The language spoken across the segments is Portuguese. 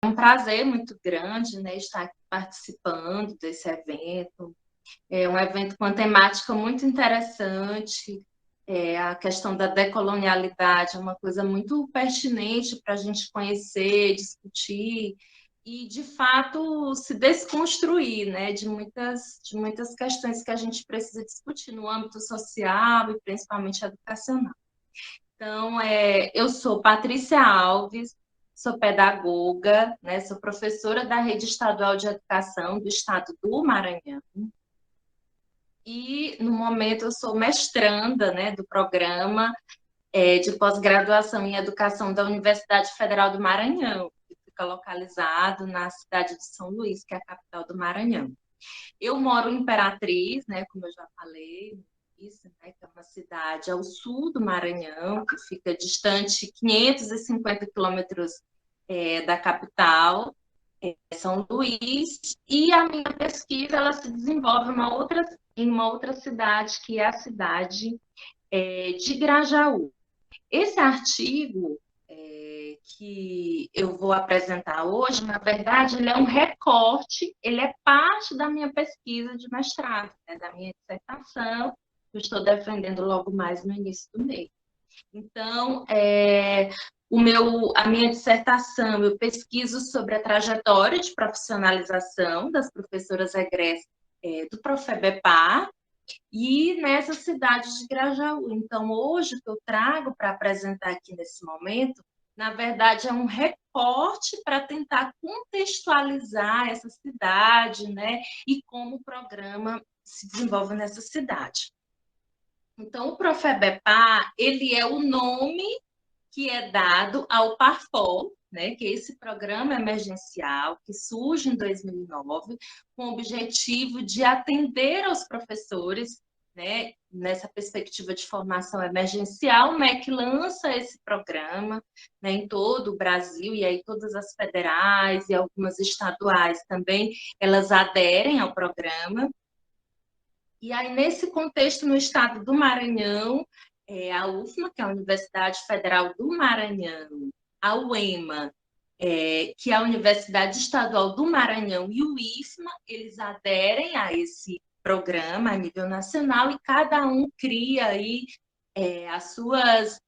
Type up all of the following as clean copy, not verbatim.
um prazer muito grande, né, estar aqui participando desse evento. É um evento com uma temática muito interessante. A questão da decolonialidade é uma coisa muito pertinente para a gente conhecer, discutir e, de fato, se desconstruir, né, de muitas questões que a gente precisa discutir no âmbito social e principalmente educacional. Então, eu sou Patrícia Alves, sou pedagoga, né, sou professora da Rede Estadual de Educação do Estado do Maranhão. E, no momento, eu sou mestranda, né, do programa de pós-graduação em Educação da Universidade Federal do Maranhão, que fica localizado na cidade de São Luís, que é a capital do Maranhão. Eu moro em Imperatriz, né, como eu já falei, isso, né, que é uma cidade ao sul do Maranhão, que fica distante 550 quilômetros da capital, São Luís, e a minha pesquisa ela se desenvolve em uma outra cidade, que é a cidade de Grajaú. Esse artigo que eu vou apresentar hoje, na verdade, ele é um recorte, ele é parte da minha pesquisa de mestrado, né, da minha dissertação, que eu estou defendendo logo mais no início do mês. Então, a minha dissertação, eu pesquiso sobre a trajetória de profissionalização das professoras egressas do Profebepar, e nessa cidade de Grajaú. Então, hoje, o que eu trago para apresentar aqui nesse momento, na verdade, é um recorte para tentar contextualizar essa cidade, né? E como o programa se desenvolve nessa cidade. Então, o Profebepar, ele é o nome que é dado ao PARFOL, né, que é esse programa emergencial que surge em 2009, com o objetivo de atender aos professores, né, nessa perspectiva de formação emergencial. O MEC lança esse programa, né, em todo o Brasil, e aí todas as federais e algumas estaduais também, elas aderem ao programa. E aí, nesse contexto, no estado do Maranhão, a UFMA, que é a Universidade Federal do Maranhão, a UEMA, que é a Universidade Estadual do Maranhão, e o IFMA, eles aderem a esse programa a nível nacional, e cada um cria aí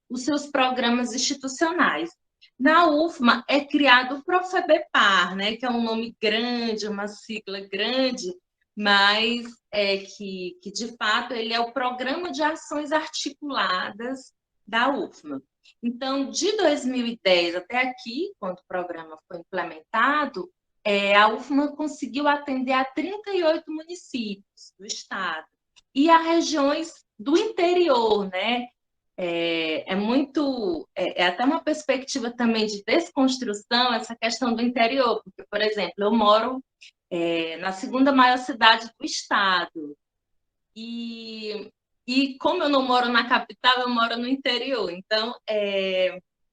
os seus programas institucionais. Na UFMA é criado o Profebepar, né, que é um nome grande, uma sigla grande, mas que de fato ele é o Programa de Ações Articuladas da UFMA. Então, de 2010 até aqui, quando o programa foi implementado, a UFMA conseguiu atender a 38 municípios do estado e a regiões do interior, né? É até uma perspectiva também de desconstrução essa questão do interior, porque, por exemplo, eu moro na segunda maior cidade do estado. E como eu não moro na capital, eu moro no interior. Então,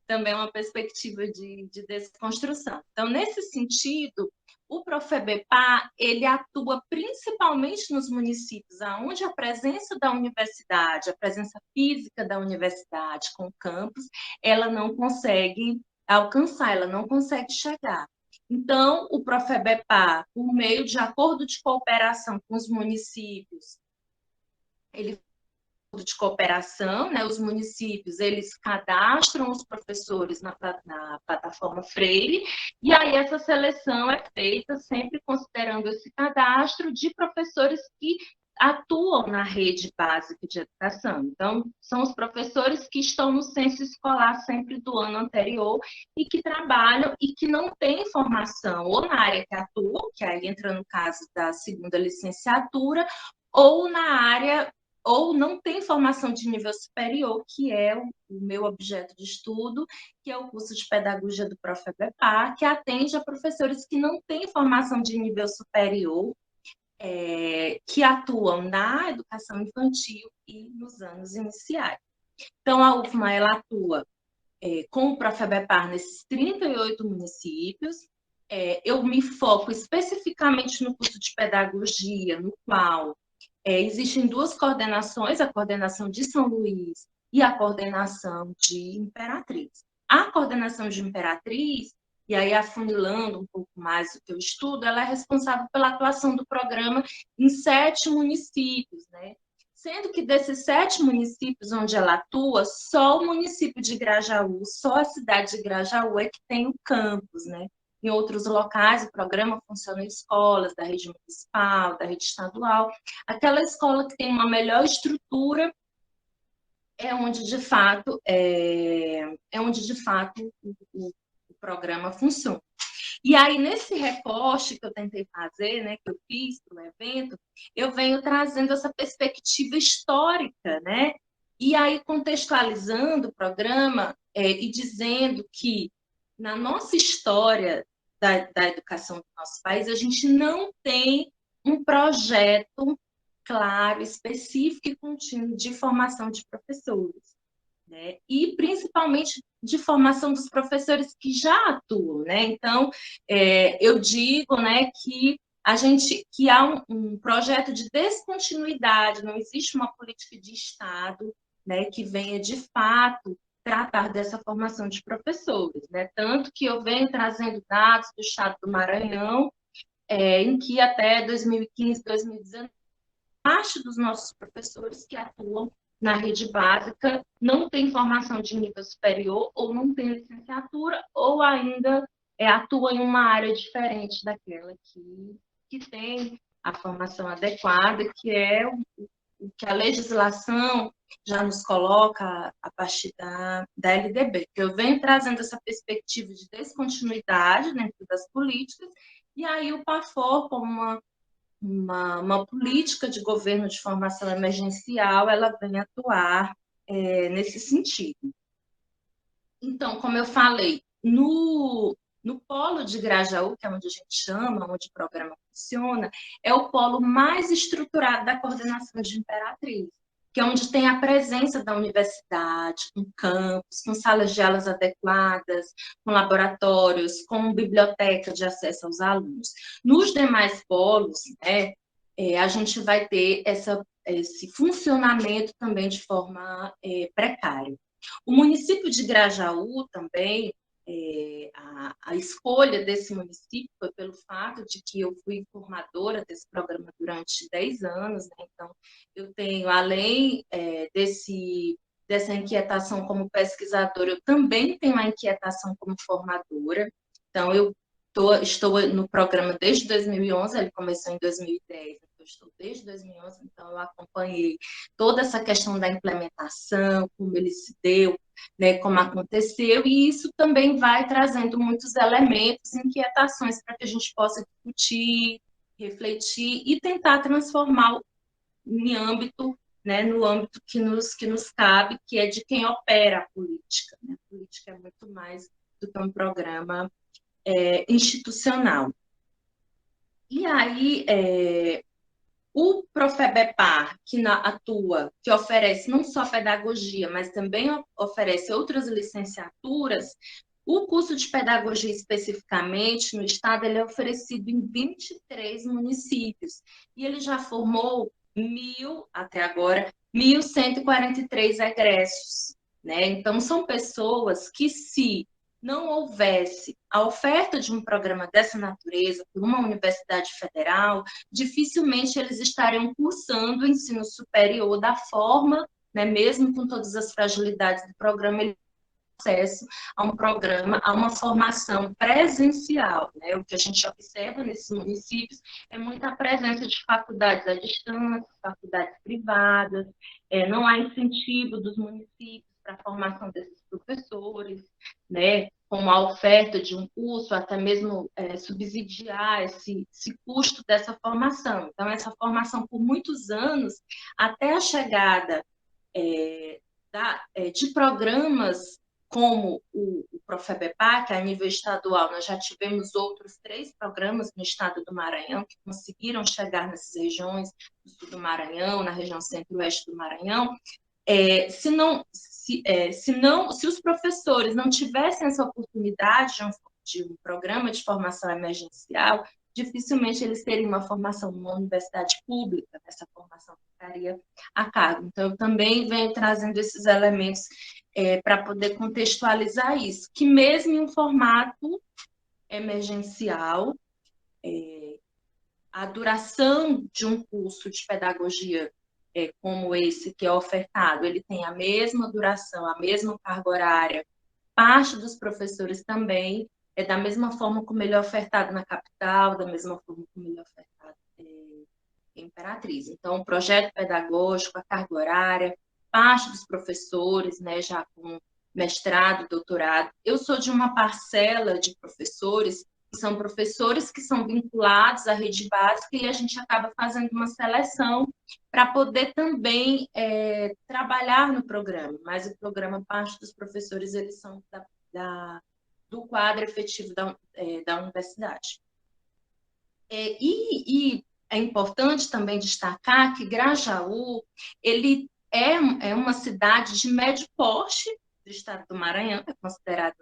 também é uma perspectiva de desconstrução. Então, nesse sentido, o Profebepar, ele atua principalmente nos municípios onde a presença da universidade, a presença física da universidade com o campus, ela não consegue alcançar, ela não consegue chegar. Então, o Profebepar, por meio de acordo de cooperação com os municípios, ele de cooperação, né? Os municípios eles cadastram os professores na plataforma Freire, e aí essa seleção é feita sempre considerando esse cadastro de professores que atuam na rede básica de educação. Então, são os professores que estão no censo escolar sempre do ano anterior e que trabalham e que não têm formação ou na área que atuam, que aí entra no caso da segunda licenciatura, ou na área ou não tem formação de nível superior, que é o meu objeto de estudo, que é o curso de Pedagogia do Profebepar, que atende a professores que não têm formação de nível superior, que atuam na educação infantil e nos anos iniciais. Então, a UFMA ela atua com o Profebepar nesses 38 municípios. Eu me foco especificamente no curso de Pedagogia, no qual existem duas coordenações, a coordenação de São Luís e a coordenação de Imperatriz. A coordenação de Imperatriz, e aí afunilando um pouco mais o teu estudo, ela é responsável pela atuação do programa em 7 municípios, né? Sendo que desses 7 municípios onde ela atua, só o município de Grajaú, só a cidade de Grajaú é que tem o campus, né? Em outros locais, o programa funciona em escolas da rede municipal, da rede estadual. Aquela escola que tem uma melhor estrutura é onde, de fato, o programa funciona. E aí, nesse recorte que eu tentei fazer, né, que eu fiz para o evento, eu venho trazendo essa perspectiva histórica, né? E aí, contextualizando o programa e dizendo que, na nossa história da educação do nosso país, a gente não tem um projeto claro, específico e contínuo de formação de professores, né? E principalmente de formação dos professores que já atuam, né? Então, eu digo, né, que há um projeto de descontinuidade, não existe uma política de Estado, né, que venha de fato tratar dessa formação de professores, né? Tanto que eu venho trazendo dados do Estado do Maranhão, em que até 2015, 2019 parte dos nossos professores que atuam na rede básica não tem formação de nível superior, ou não tem licenciatura, ou ainda atua em uma área diferente daquela que tem a formação adequada, que é o que a legislação já nos coloca a partir da LDB. Eu venho trazendo essa perspectiva de descontinuidade dentro das políticas, e aí o PAFOR, como uma política de governo de formação emergencial, ela vem atuar nesse sentido. Então, como eu falei, no polo de Grajaú, que é onde a gente chama, onde o programa funciona, é o polo mais estruturado da coordenação de Imperatriz, que é onde tem a presença da universidade, com campus, com salas de aulas adequadas, com laboratórios, com biblioteca de acesso aos alunos. Nos demais polos, né, a gente vai ter esse funcionamento também de forma precária. O município de Grajaú também, a escolha desse município foi pelo fato de que eu fui formadora desse programa durante 10 anos, né? Então, eu tenho, além dessa inquietação como pesquisadora, eu também tenho a inquietação como formadora. Então, estou no programa desde 2011, ele começou em 2010, eu estou desde 2011, então eu acompanhei toda essa questão da implementação, como ele se deu, né, como aconteceu, e isso também vai trazendo muitos elementos, inquietações para que a gente possa discutir, refletir e tentar transformar em âmbito, né, no âmbito que nos cabe, que é de quem opera a política. Né? A política é muito mais do que um programa institucional. E aí, o Profebepar, que atua, que oferece não só pedagogia, mas também oferece outras licenciaturas, o curso de pedagogia especificamente no estado ele é oferecido em 23 municípios. E ele já formou até agora, 1.143 egressos. Né? Então, são pessoas que, se não houvesse a oferta de um programa dessa natureza por uma universidade federal, dificilmente eles estariam cursando o ensino superior da forma, né, mesmo com todas as fragilidades do programa, ele tem acesso a um programa, a uma formação presencial. Né? O que a gente observa nesses municípios é muita presença de faculdades à distância, faculdades privadas, não há incentivo dos municípios para a formação desses professores, né? Com a oferta de um curso, até mesmo subsidiar esse custo dessa formação. Então, essa formação, por muitos anos, até a chegada de programas como o Profebepar, que a nível estadual, nós já tivemos outros 3 programas no estado do Maranhão que conseguiram chegar nessas regiões do sul do Maranhão, na região centro-oeste do Maranhão. Se os professores não tivessem essa oportunidade de um programa de formação emergencial, dificilmente eles teriam uma formação numa universidade pública, essa formação ficaria a cargo. Então, eu também venho trazendo esses elementos para poder contextualizar isso, que mesmo em um formato emergencial. A duração de um curso de pedagogia como esse que é ofertado, ele tem a mesma duração, a mesma carga horária. Parte dos professores também, da mesma forma como ele é ofertado na capital, da mesma forma como ele é ofertado em Imperatriz. Então, o projeto pedagógico, a carga horária, parte dos professores, né, já com mestrado, doutorado. Eu sou de uma parcela de professores que são vinculados à rede básica e a gente acaba fazendo uma seleção para poder também trabalhar no programa. Mas o programa, parte dos professores, eles são do quadro efetivo da universidade. E é importante também destacar que Grajaú, ele é uma cidade de médio porte do estado do Maranhão, é considerado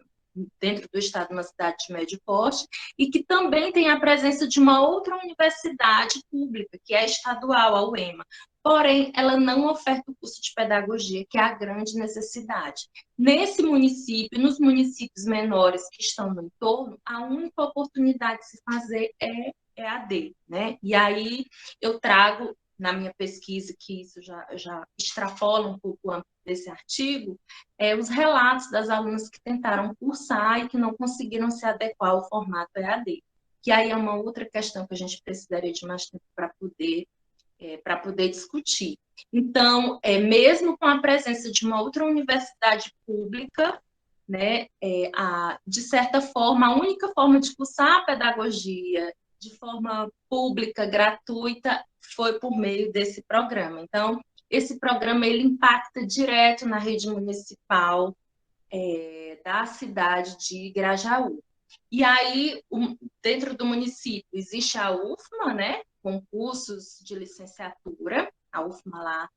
dentro do estado uma cidade de médio porte, e que também tem a presença de uma outra universidade pública, que é a estadual, a UEMA. Porém, ela não oferta o curso de pedagogia, que é a grande necessidade. Nesse município, nos municípios menores que estão no entorno, a única oportunidade de se fazer é EAD, né? E aí eu trago na minha pesquisa, que isso já extrapola um pouco o âmbito desse artigo, os relatos das alunas que tentaram cursar e que não conseguiram se adequar ao formato EAD. Que aí é uma outra questão que a gente precisaria de mais tempo para poder discutir. Então, mesmo com a presença de uma outra universidade pública, né, de certa forma, a única forma de cursar a pedagogia de forma pública, gratuita, foi por meio desse programa. Então, esse programa ele impacta direto na rede municipal da cidade de Grajaú. E aí, dentro do município, existe a UFMA, né, com cursos de licenciatura. A UFMA lá,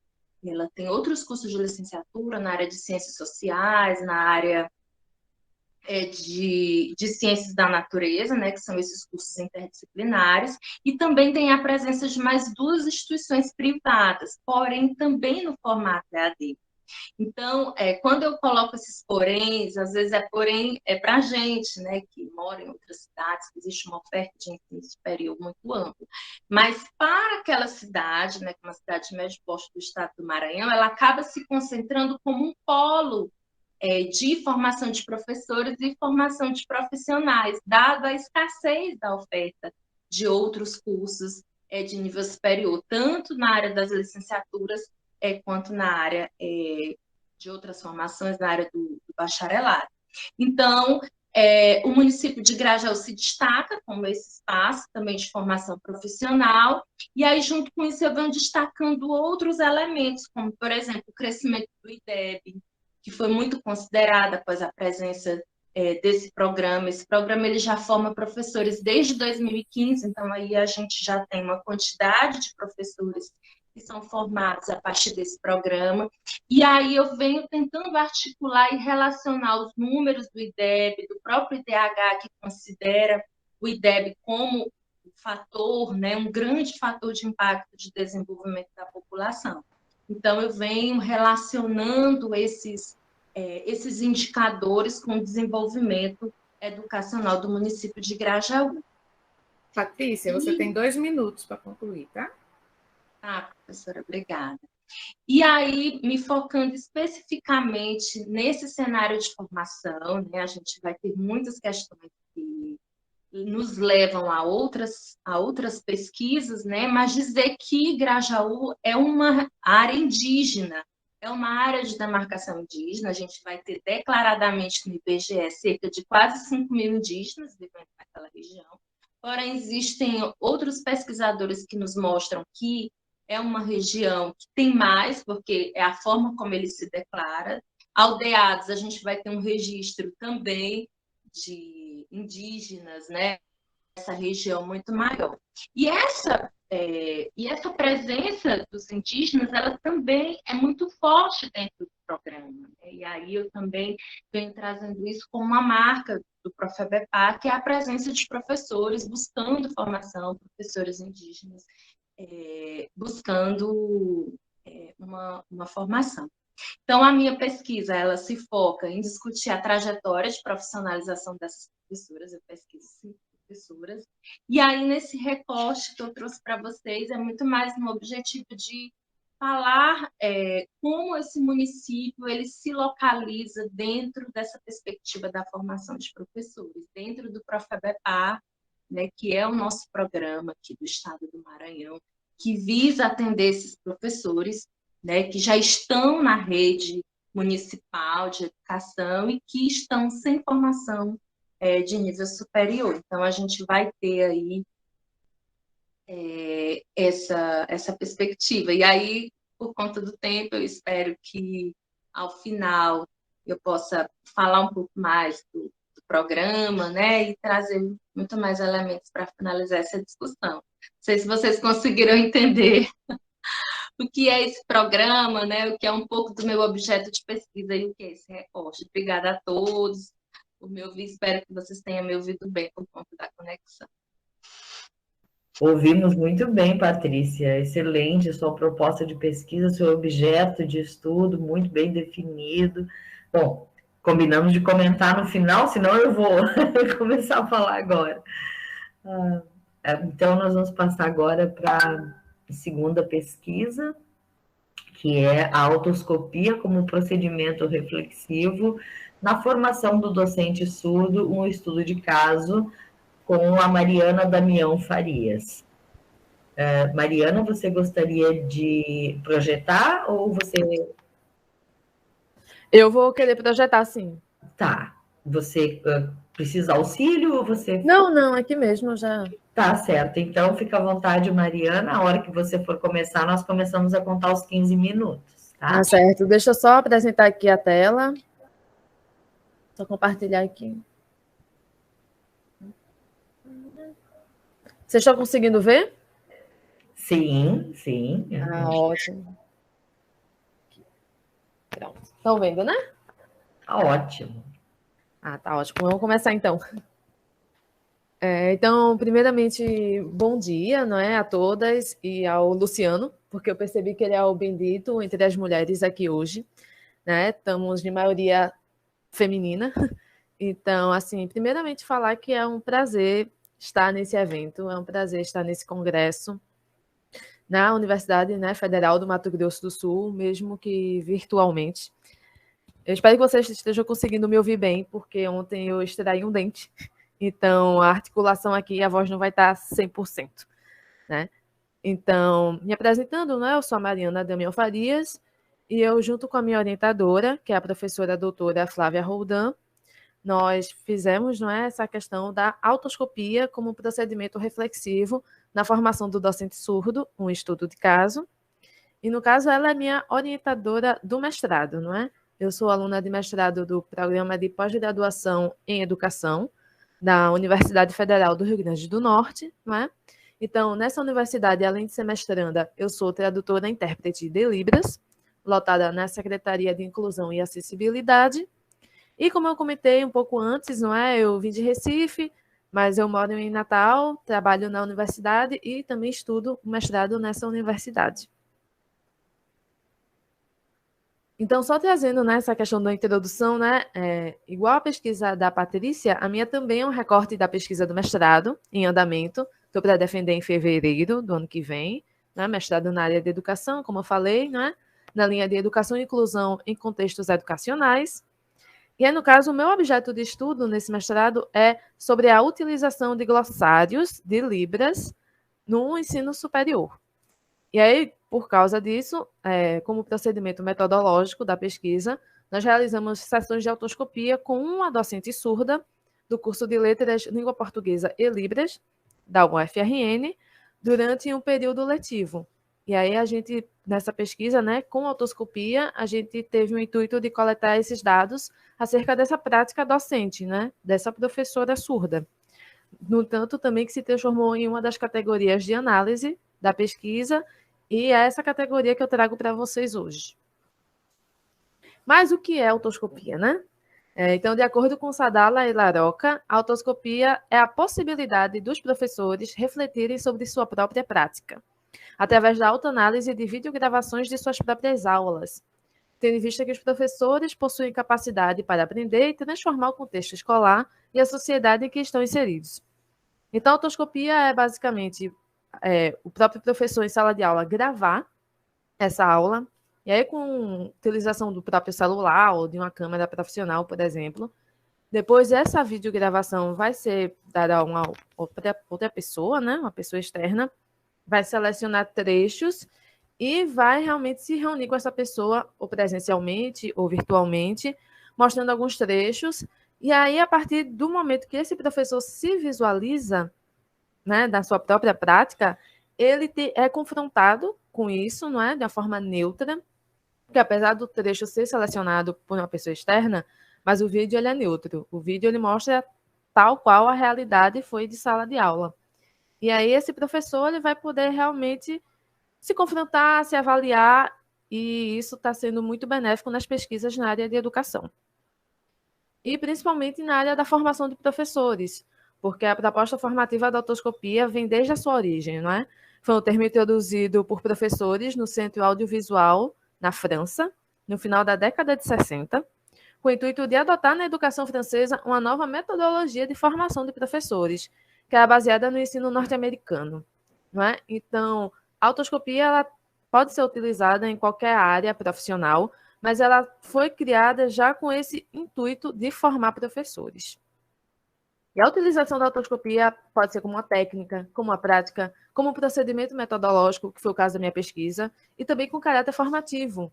ela tem outros cursos de licenciatura na área de ciências sociais, na área de ciências da natureza, né, que são esses cursos interdisciplinares, e também tem a presença de mais duas instituições privadas, porém também no formato EAD. Então, quando eu coloco esses poréns, às vezes porém para a gente, né, que mora em outras cidades, que existe uma oferta de ensino superior muito ampla, mas para aquela cidade, né, que é uma cidade de médio porte do estado do Maranhão, ela acaba se concentrando como um polo de formação de professores e formação de profissionais, dado a escassez da oferta de outros cursos de nível superior, tanto na área das licenciaturas quanto na área de outras formações, na área do bacharelado. Então, o município de Grajaú se destaca como esse espaço também de formação profissional, e aí, junto com isso, eu venho destacando outros elementos, como, por exemplo, o crescimento do IDEB, que foi muito considerada após a presença desse programa. Esse programa ele já forma professores desde 2015, então aí a gente já tem uma quantidade de professores que são formados a partir desse programa. E aí eu venho tentando articular e relacionar os números do IDEB, do próprio IDH, que considera o IDEB como um fator, né, um grande fator de impacto de desenvolvimento da população. Então, eu venho relacionando esses indicadores com o desenvolvimento educacional do município de Grajaú. Patrícia, você tem 2 minutos para concluir, tá? Tá, professora, obrigada. E aí, me focando especificamente nesse cenário de formação, né, a gente vai ter muitas questões que nos levam a outras pesquisas, né, mas dizer que Grajaú é uma área indígena, é uma área de demarcação indígena, a gente vai ter declaradamente no IBGE cerca de quase 5.000 indígenas vivendo naquela região, porém existem outros pesquisadores que nos mostram que é uma região que tem mais, porque é a forma como ele se declara. Aldeados, a gente vai ter um registro também de indígenas, né? Essa região muito maior. E essa presença dos indígenas, ela também é muito forte dentro do programa. Né? E aí eu também venho trazendo isso como uma marca do Profebepar, que é a presença de professores buscando formação, professores indígenas, buscando uma formação. Então, a minha pesquisa ela se foca em discutir a trajetória de profissionalização dessas professoras, eu pesquiso 5 professoras. E aí, nesse recorte que eu trouxe para vocês, é muito mais no objetivo de falar como esse município ele se localiza dentro dessa perspectiva da formação de professores, dentro do Profebepar, né, que é o nosso programa aqui do Estado do Maranhão, que visa atender esses professores, né, que já estão na rede municipal de educação e que estão sem formação de nível superior. Então, a gente vai ter aí essa perspectiva. E aí, por conta do tempo, eu espero que, ao final, eu possa falar um pouco mais do programa, né, e trazer muito mais elementos para finalizar essa discussão. Não sei se vocês conseguiram entender o que é esse programa, né, o que é um pouco do meu objeto de pesquisa e o que é esse recorte. Obrigada a todos por me ouvir, espero que vocês tenham me ouvido bem por conta da conexão. Ouvimos muito bem, Patrícia. Excelente sua proposta de pesquisa, seu objeto de estudo, muito bem definido. Bom, combinamos de comentar no final, senão eu vou começar a falar agora. Então, nós vamos passar agora para a segunda pesquisa, que é a autoscopia como procedimento reflexivo na formação do docente surdo, um estudo de caso com a Mariana Damião Farias. Mariana, você gostaria de projetar ou você... Eu vou querer projetar, sim. Tá. Você precisa auxílio ou você... Não, aqui mesmo já... Tá certo. Então, fica à vontade, Mariana. A hora que você for começar, nós começamos a contar os 15 minutos, tá? Tá certo. Deixa eu só apresentar aqui a tela. Só compartilhar aqui. Vocês estão conseguindo ver? Sim, sim. Ótimo. Pronto. Estão vendo, né? Tá ótimo. Tá ótimo. Vamos começar, então. Então, primeiramente, bom dia, não é, a todas e ao Luciano, porque eu percebi que ele é o bendito entre as mulheres aqui hoje, né? Estamos de maioria feminina. Então, assim, primeiramente falar que é um prazer estar nesse evento, é um prazer estar nesse congresso na Universidade, né, Federal do Mato Grosso do Sul, mesmo que virtualmente. Eu espero que vocês estejam conseguindo me ouvir bem, porque ontem eu extraí um dente, então a articulação aqui, a voz não vai estar 100%, né? Então, me apresentando, né, eu sou a Mariana Damião Farias, e eu, junto com a minha orientadora, que é a professora doutora Flávia Roldan, nós fizemos, não é, essa questão da autoscopia como procedimento reflexivo na formação do docente surdo, um estudo de caso. E, no caso, ela é minha orientadora do mestrado, não é? Eu sou aluna de mestrado do Programa de Pós-Graduação em Educação da Universidade Federal do Rio Grande do Norte, não é? Então, nessa universidade, além de ser mestranda, eu sou tradutora e intérprete de Libras, lotada na Secretaria de Inclusão e Acessibilidade. E como eu comentei um pouco antes, não é? Eu vim de Recife, mas eu moro em Natal, trabalho na universidade e também estudo mestrado nessa universidade. Então, só trazendo, né, essa questão da introdução, né, igual a pesquisa da Patrícia, a minha também é um recorte da pesquisa do mestrado em andamento. Estou para defender em fevereiro do ano que vem, né, mestrado na área de educação, como eu falei, né, na linha de educação e inclusão em contextos educacionais. E aí, no caso, o meu objeto de estudo nesse mestrado é sobre a utilização de glossários de Libras no ensino superior. E aí, por causa disso, como procedimento metodológico da pesquisa, nós realizamos sessões de autoscopia com uma docente surda do curso de Letras, Língua Portuguesa e Libras, da UFRN, durante um período letivo. E aí, a gente, nessa pesquisa, né, com autoscopia, a gente teve o intuito de coletar esses dados acerca dessa prática docente, né, dessa professora surda. No entanto, também que se transformou em uma das categorias de análise da pesquisa, e é essa categoria que eu trago para vocês hoje. Mas o que é autoscopia, né? Então, de acordo com Sadala e Laroca, a autoscopia é a possibilidade dos professores refletirem sobre sua própria prática, através da autoanálise de videogravações de suas próprias aulas, tendo em vista que os professores possuem capacidade para aprender e transformar o contexto escolar e a sociedade em que estão inseridos. Então, a autoscopia é basicamente o próprio professor em sala de aula gravar essa aula, e aí com utilização do próprio celular ou de uma câmera profissional, por exemplo. Depois, essa videogravação vai ser dada a uma outra pessoa, né? Uma pessoa externa, vai selecionar trechos e vai realmente se reunir com essa pessoa, ou presencialmente, ou virtualmente, mostrando alguns trechos. E aí, a partir do momento que esse professor se visualiza, né, da sua própria prática, ele é confrontado com isso, não é? De uma forma neutra, porque apesar do trecho ser selecionado por uma pessoa externa, mas o vídeo ele é neutro. O vídeo ele mostra tal qual a realidade foi de sala de aula. E aí esse professor ele vai poder realmente se confrontar, se avaliar, e isso está sendo muito benéfico nas pesquisas na área de educação. E principalmente na área da formação de professores, porque a proposta formativa da autoscopia vem desde a sua origem, não é? Foi um termo introduzido por professores no Centro Audiovisual, na França, no final da década de 60, com o intuito de adotar na educação francesa uma nova metodologia de formação de professores, que era baseada no ensino norte-americano, não é? Então, a autoscopia ela pode ser utilizada em qualquer área profissional, mas ela foi criada já com esse intuito de formar professores. E a utilização da autoscopia pode ser como uma técnica, como uma prática, como um procedimento metodológico, que foi o caso da minha pesquisa, e também com caráter formativo,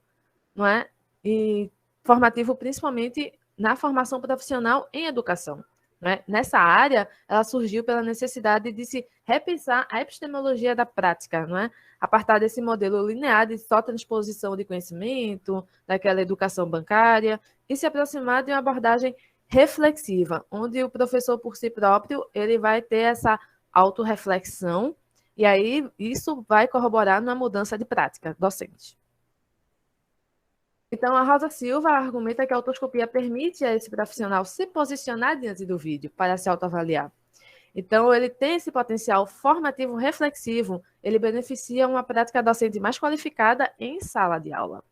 não é? E formativo principalmente na formação profissional em educação. Né? Nessa área, ela surgiu pela necessidade de se repensar a epistemologia da prática, não é? A partir desse modelo linear de só transposição de conhecimento, daquela educação bancária, e se aproximar de uma abordagem reflexiva, onde o professor, por si próprio, ele vai ter essa autorreflexão, e aí isso vai corroborar na mudança de prática docente. Então, a Rosa Silva argumenta que a autoscopia permite a esse profissional se posicionar diante do vídeo para se autoavaliar. Então, ele tem esse potencial formativo reflexivo, ele beneficia uma prática docente mais qualificada em sala de aula.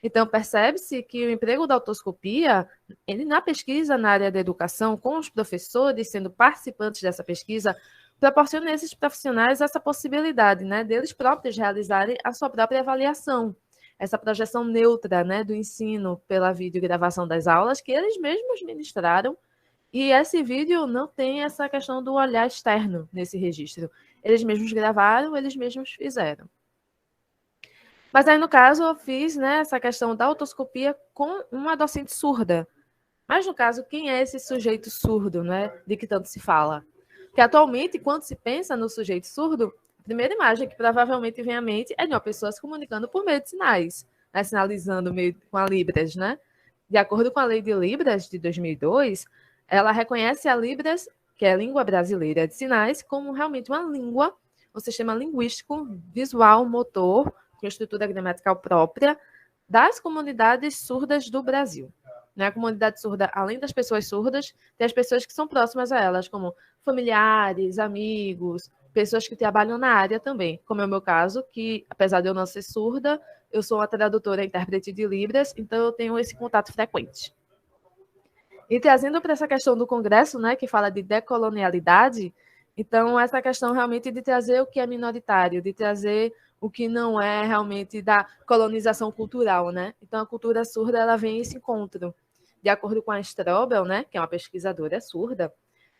Então, percebe-se que o emprego da autoscopia, ele na pesquisa na área da educação, com os professores sendo participantes dessa pesquisa, proporciona a esses profissionais essa possibilidade, né, deles próprios realizarem a sua própria avaliação, essa projeção neutra, né, do ensino pela videogravação das aulas que eles mesmos ministraram, e esse vídeo não tem essa questão do olhar externo nesse registro. Eles mesmos gravaram, eles mesmos fizeram. Mas aí, no caso, eu fiz, né, essa questão da autoscopia com uma docente surda. Mas, no caso, quem é esse sujeito surdo, né, de que tanto se fala? Porque, atualmente, quando se pensa no sujeito surdo, a primeira imagem que provavelmente vem à mente é de uma pessoa se comunicando por meio de sinais, né, sinalizando meio com a Libras, né? De acordo com a Lei de Libras de 2002, ela reconhece a Libras, que é a língua brasileira de sinais, como realmente uma língua, um sistema linguístico, visual, motor, com estrutura gramatical própria, das comunidades surdas do Brasil. A comunidade surda, além das pessoas surdas, tem as pessoas que são próximas a elas, como familiares, amigos, pessoas que trabalham na área também, como é o meu caso, que, apesar de eu não ser surda, eu sou uma tradutora e intérprete de Libras, então eu tenho esse contato frequente. E trazendo para essa questão do Congresso, né, que fala de decolonialidade, então essa questão realmente de trazer o que é minoritário, de trazer o que não é realmente da colonização cultural, né? Então a cultura surda ela vem em esse encontro. De acordo com a Strobel, né, que é uma pesquisadora surda,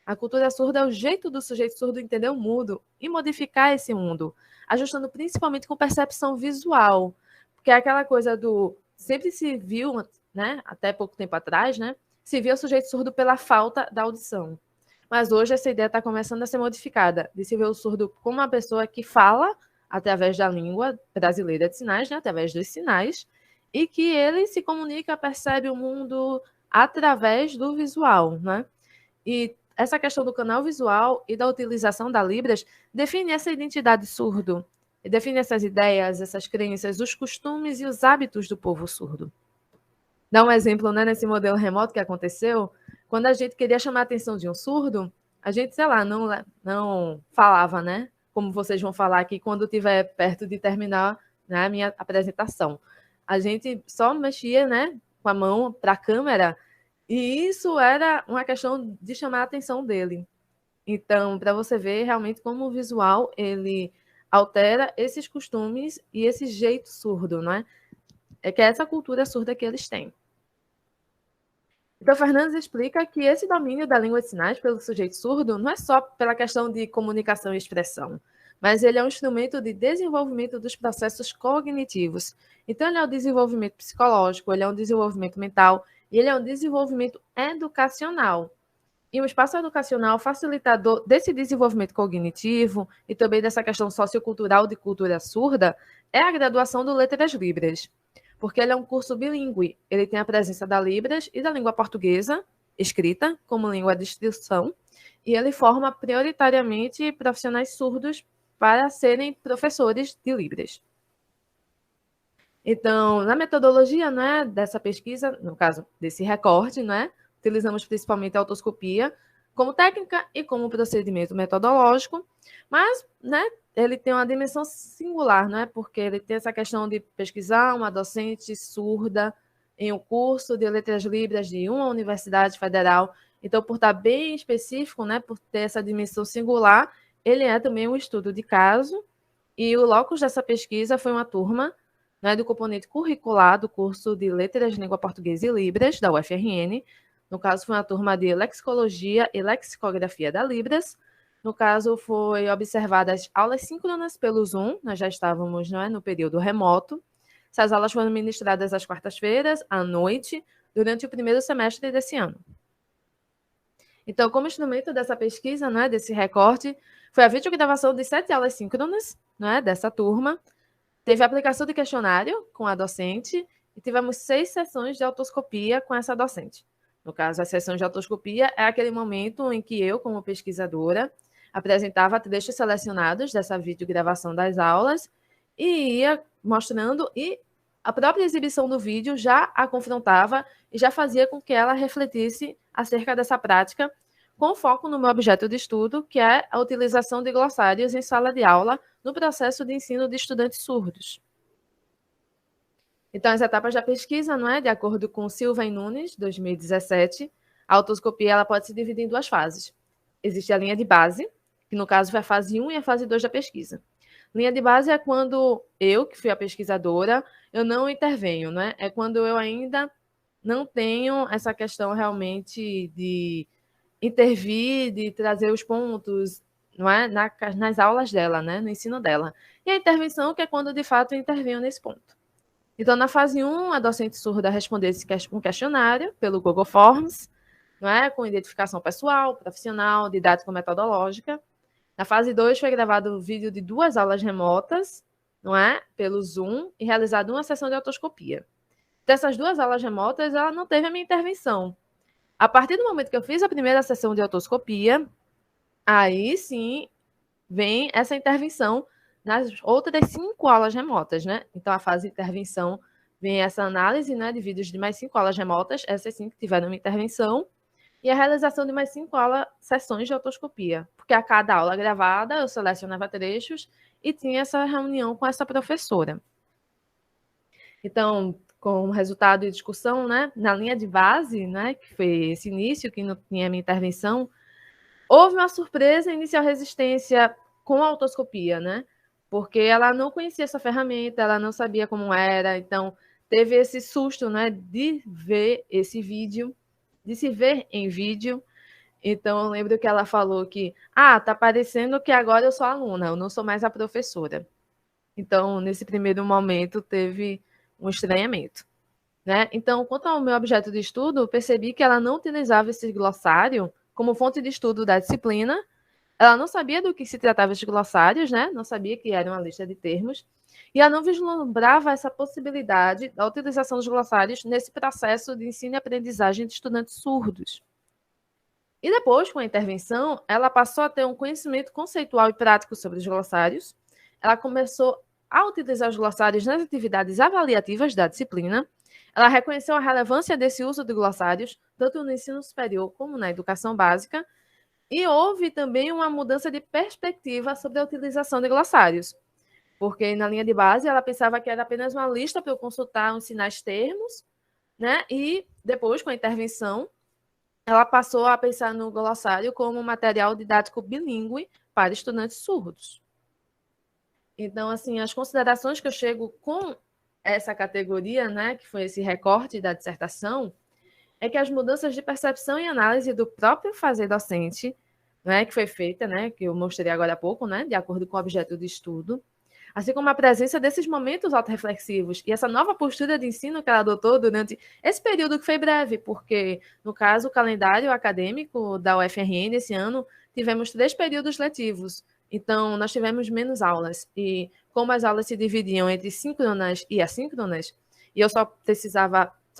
a cultura surda é o jeito do sujeito surdo entender o mundo e modificar esse mundo, ajustando principalmente com percepção visual, porque é aquela coisa do sempre se viu, né, até pouco tempo atrás, né, se via o sujeito surdo pela falta da audição. Mas hoje essa ideia está começando a ser modificada, de se ver o surdo como uma pessoa que fala através da língua brasileira de sinais, né, através dos sinais, e que ele se comunica, percebe o mundo através do visual, né? E essa questão do canal visual e da utilização da Libras define essa identidade surdo, e define essas ideias, essas crenças, os costumes e os hábitos do povo surdo. Dá um exemplo, né, nesse modelo remoto que aconteceu, quando a gente queria chamar a atenção de um surdo, a gente, sei lá, não falava, né? Como vocês vão falar aqui quando estiver perto de terminar, né, a minha apresentação. A gente só mexia, né, com a mão para a câmera E isso era uma questão de chamar a atenção dele. Então, para você ver realmente como o visual ele altera esses costumes e esse jeito surdo, não é? É que é essa cultura surda que eles têm. Então, Fernandes explica que esse domínio da língua de sinais pelo sujeito surdo não é só pela questão de comunicação e expressão, mas ele é um instrumento de desenvolvimento dos processos cognitivos. Então, ele é um desenvolvimento psicológico, ele é um desenvolvimento mental e ele é um desenvolvimento educacional. E o espaço educacional facilitador desse desenvolvimento cognitivo e também dessa questão sociocultural de cultura surda é a graduação do Letras Libras, porque ele é um curso bilíngue. Ele tem a presença da Libras e da língua portuguesa, escrita como língua de instrução, e ele forma prioritariamente profissionais surdos para serem professores de Libras. Então, na metodologia, né, dessa pesquisa, no caso desse recorte, né, utilizamos principalmente a otoscopia como técnica e como procedimento metodológico, mas, né, ele tem uma dimensão singular, né, porque ele tem essa questão de pesquisar uma docente surda em um curso de Letras Libras de uma universidade federal. Então, por estar bem específico, né, por ter essa dimensão singular, ele é também um estudo de caso, e o locus dessa pesquisa foi uma turma, né, do componente curricular do curso de Letras, Língua Portuguesa e Libras, da UFRN. No caso, foi uma turma de Lexicologia e Lexicografia da Libras. No caso, foi observadas aulas síncronas pelo Zoom, nós já estávamos, não é, no período remoto. Essas aulas foram ministradas às quartas-feiras, à noite, durante o primeiro semestre desse ano. Então, como instrumento dessa pesquisa, né, desse recorte, foi a videogravação de 7 aulas síncronas, né, dessa turma. Teve a aplicação de questionário com a docente e tivemos 6 sessões de autoscopia com essa docente. No caso, a sessão de autoscopia é aquele momento em que eu, como pesquisadora, apresentava trechos selecionados dessa videogravação das aulas e ia mostrando, e a própria exibição do vídeo já a confrontava e já fazia com que ela refletisse acerca dessa prática, com foco no meu objeto de estudo, que é a utilização de glossários em sala de aula no processo de ensino de estudantes surdos. Então, as etapas da pesquisa, não é? De acordo com Silva e Nunes, 2017, a autoscopia ela pode se dividir em 2 fases. Existe a linha de base, que no caso foi a fase 1 e a fase 2 da pesquisa. Linha de base é quando eu, que fui a pesquisadora, eu não intervenho, né? É quando eu ainda não tenho essa questão realmente de intervir, de trazer os pontos, não é? Nas aulas dela, né? No ensino dela. E a intervenção, que é quando de fato eu intervenho nesse ponto. Então, na fase 1, a docente surda respondesse um questionário pelo Google Forms, não é? Com identificação pessoal, profissional, didático-metodológica. Na fase 2, foi gravado o vídeo de 2 aulas remotas, não é? Pelo Zoom, e realizada uma sessão de autoscopia. Dessas 2 aulas remotas, ela não teve a minha intervenção. A partir do momento que eu fiz a primeira sessão de autoscopia, aí sim vem essa intervenção nas outras 5 aulas remotas, né? Então, a fase de intervenção vem essa análise, né, de vídeos de mais 5 aulas remotas, essas 5 que tiveram uma intervenção, e a realização de mais 5 sessões de autoscopia, porque a cada aula gravada eu selecionava trechos e tinha essa reunião com essa professora. Então, com resultado e discussão, né, na linha de base, né, que foi esse início, que não tinha minha intervenção, houve uma surpresa inicial resistência com a autoscopia, né, porque ela não conhecia essa ferramenta, ela não sabia como era, então teve esse susto, né, de ver esse vídeo, de se ver em vídeo. Então, eu lembro que ela falou que, tá parecendo que agora eu sou aluna, eu não sou mais a professora. Então, nesse primeiro momento, teve um estranhamento, né? Então, quanto ao meu objeto de estudo, eu percebi que ela não utilizava esse glossário como fonte de estudo da disciplina, ela não sabia do que se tratava de glossários, né? Não sabia que era uma lista de termos, e ela não vislumbrava essa possibilidade da utilização dos glossários nesse processo de ensino e aprendizagem de estudantes surdos. E depois, com a intervenção, ela passou a ter um conhecimento conceitual e prático sobre os glossários, ela começou a utilizar os glossários nas atividades avaliativas da disciplina, ela reconheceu a relevância desse uso de glossários, tanto no ensino superior como na educação básica, e houve também uma mudança de perspectiva sobre a utilização de glossários, porque na linha de base ela pensava que era apenas uma lista para eu consultar os sinais termos, né? E depois, com a intervenção, ela passou a pensar no glossário como material didático bilíngue para estudantes surdos. Então, assim, as considerações que eu chego com essa categoria, né, que foi esse recorte da dissertação, é que as mudanças de percepção e análise do próprio fazer docente, né, que foi feita, né, que eu mostrei agora há pouco, né, de acordo com o objeto de estudo, assim como a presença desses momentos autorreflexivos e essa nova postura de ensino que ela adotou durante esse período que foi breve, porque, no caso, o calendário acadêmico da UFRN, esse ano, tivemos 3 períodos letivos, então nós tivemos menos aulas, e como as aulas se dividiam entre síncronas e assíncronas, e eu só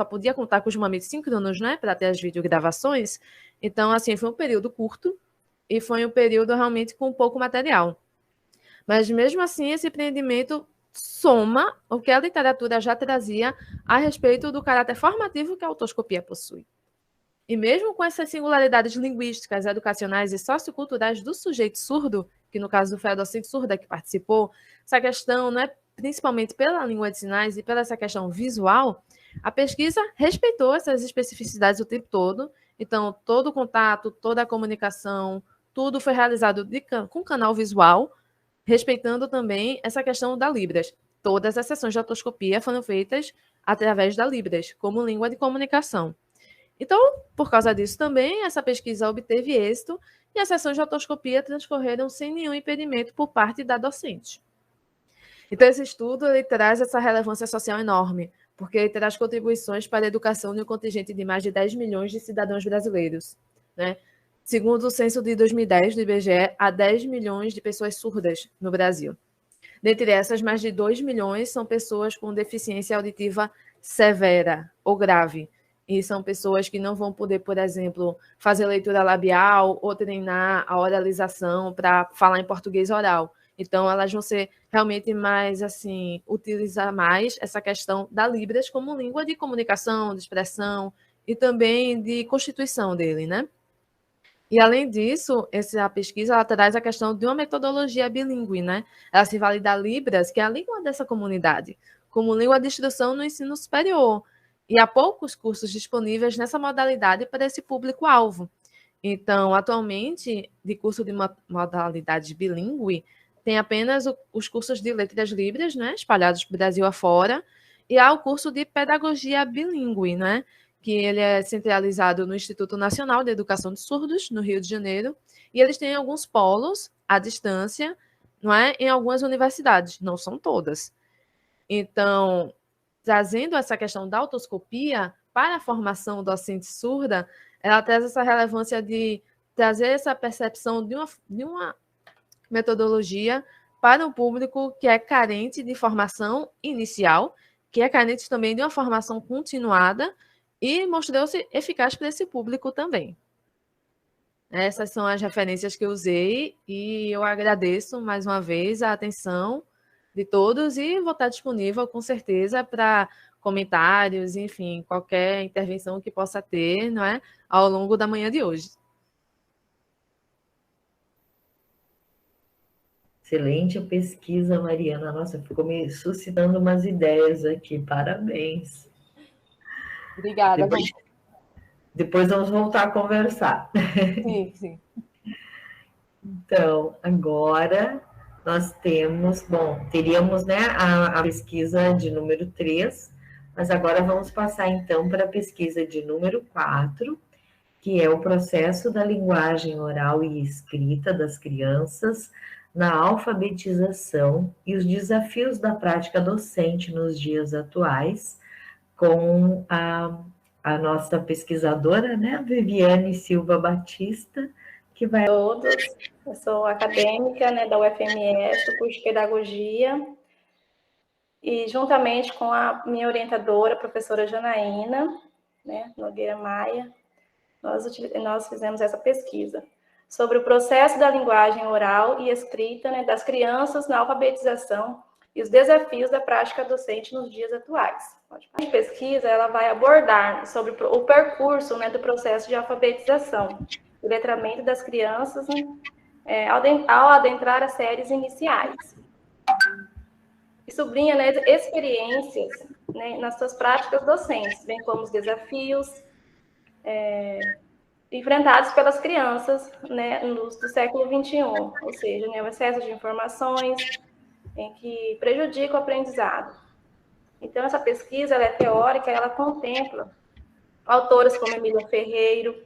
podia contar com os momentos síncronos, né, para ter as videogravações, então, assim, foi um período curto, e foi um período realmente com pouco material. Mas, mesmo assim, esse empreendimento soma o que a literatura já trazia a respeito do caráter formativo que a autoscopia possui. E mesmo com essas singularidades linguísticas, educacionais e socioculturais do sujeito surdo, que no caso foi a docente surda que participou, essa questão, né, principalmente pela língua de sinais e pela essa questão visual, a pesquisa respeitou essas especificidades o tempo todo. Então, todo o contato, toda a comunicação, tudo foi realizado com canal visual, respeitando também essa questão da Libras. Todas as sessões de autoscopia foram feitas através da Libras, como língua de comunicação. Então, por causa disso também, essa pesquisa obteve êxito e as sessões de autoscopia transcorreram sem nenhum impedimento por parte da docente. Então, esse estudo ele traz essa relevância social enorme, porque ele traz contribuições para a educação de um contingente de mais de 10 milhões de cidadãos brasileiros, né? Segundo o censo de 2010 do IBGE, há 10 milhões de pessoas surdas no Brasil. Dentre essas, mais de 2 milhões são pessoas com deficiência auditiva severa ou grave. E são pessoas que não vão poder, por exemplo, fazer leitura labial ou treinar a oralização para falar em português oral. Então, elas vão ser realmente mais, assim, utilizar mais essa questão da Libras como língua de comunicação, de expressão e também de constituição dele, né? E, além disso, essa pesquisa ela traz a questão de uma metodologia bilíngue, né? Ela se vale da Libras, que é a língua dessa comunidade, como língua de instrução no ensino superior. E há poucos cursos disponíveis nessa modalidade para esse público-alvo. Então, atualmente, de curso de modalidade bilíngue, tem apenas os cursos de letras libras, né? Espalhados pelo Brasil afora, e há o curso de pedagogia bilíngue, né? Que ele é centralizado no Instituto Nacional de Educação de Surdos, no Rio de Janeiro, e eles têm alguns polos à distância, não é? Em algumas universidades, não são todas. Então, trazendo essa questão da autoscopia para a formação docente surda, ela traz essa relevância de trazer essa percepção de uma metodologia para um público que é carente de formação inicial, que é carente também de uma formação continuada, e mostrou-se eficaz para esse público também. Essas são as referências que eu usei e eu agradeço mais uma vez a atenção de todos e vou estar disponível, com certeza, para comentários, enfim, qualquer intervenção que possa ter, não é, ao longo da manhã de hoje. Excelente a pesquisa, Mariana. Nossa, ficou me suscitando umas ideias aqui. Parabéns. Obrigada. Depois vamos voltar a conversar. Sim, sim. Então, agora nós teríamos, né, a pesquisa de número 3, mas agora vamos passar então para a pesquisa de número 4, que é o processo da linguagem oral e escrita das crianças na alfabetização e os desafios da prática docente nos dias atuais, com a nossa pesquisadora, né, Viviane Silva Batista, que vai... Todos, eu sou acadêmica, né, da UFMS, do curso de Pedagogia, e juntamente com a minha orientadora, a professora Janaína, né, Nogueira Maia, nós fizemos essa pesquisa sobre o processo da linguagem oral e escrita, né, das crianças na alfabetização e os desafios da prática docente nos dias atuais. A pesquisa ela vai abordar sobre o percurso, né, do processo de alfabetização, o letramento das crianças, né, ao adentrar as séries iniciais. E sublinha, né, experiências, né, nas suas práticas docentes, bem como os desafios enfrentados pelas crianças, né, do século XXI, ou seja, né, o excesso de informações em que prejudica o aprendizado. Então, essa pesquisa ela é teórica, ela contempla autoras como Emília Ferreiro,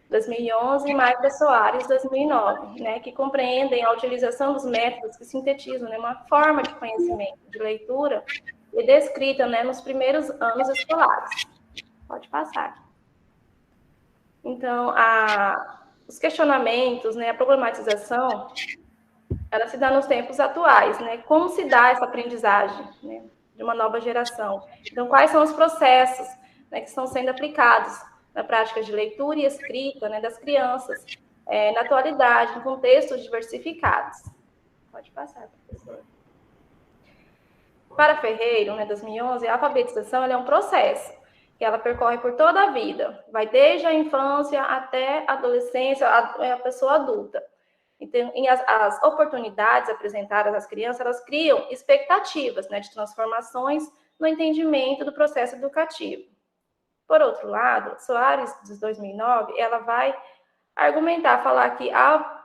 2011, e Magda Soares, 2009, né, que compreendem a utilização dos métodos que sintetizam, né, uma forma de conhecimento, de leitura e de escrita, né, nos primeiros anos escolares. Pode passar. Então, os questionamentos, né, a problematização, ela se dá nos tempos atuais, né? Como se dá essa aprendizagem, né, de uma nova geração? Então, quais são os processos, né, que estão sendo aplicados na prática de leitura e escrita, né, das crianças, na atualidade, em contextos diversificados? Pode passar, professora. Para Ferreiro, né, 2011, a alfabetização é um processo que ela percorre por toda a vida, vai desde a infância até a adolescência, a pessoa adulta. Então, as oportunidades apresentadas às crianças, elas criam expectativas, né, de transformações no entendimento do processo educativo. Por outro lado, Soares, de 2009, ela vai argumentar, falar que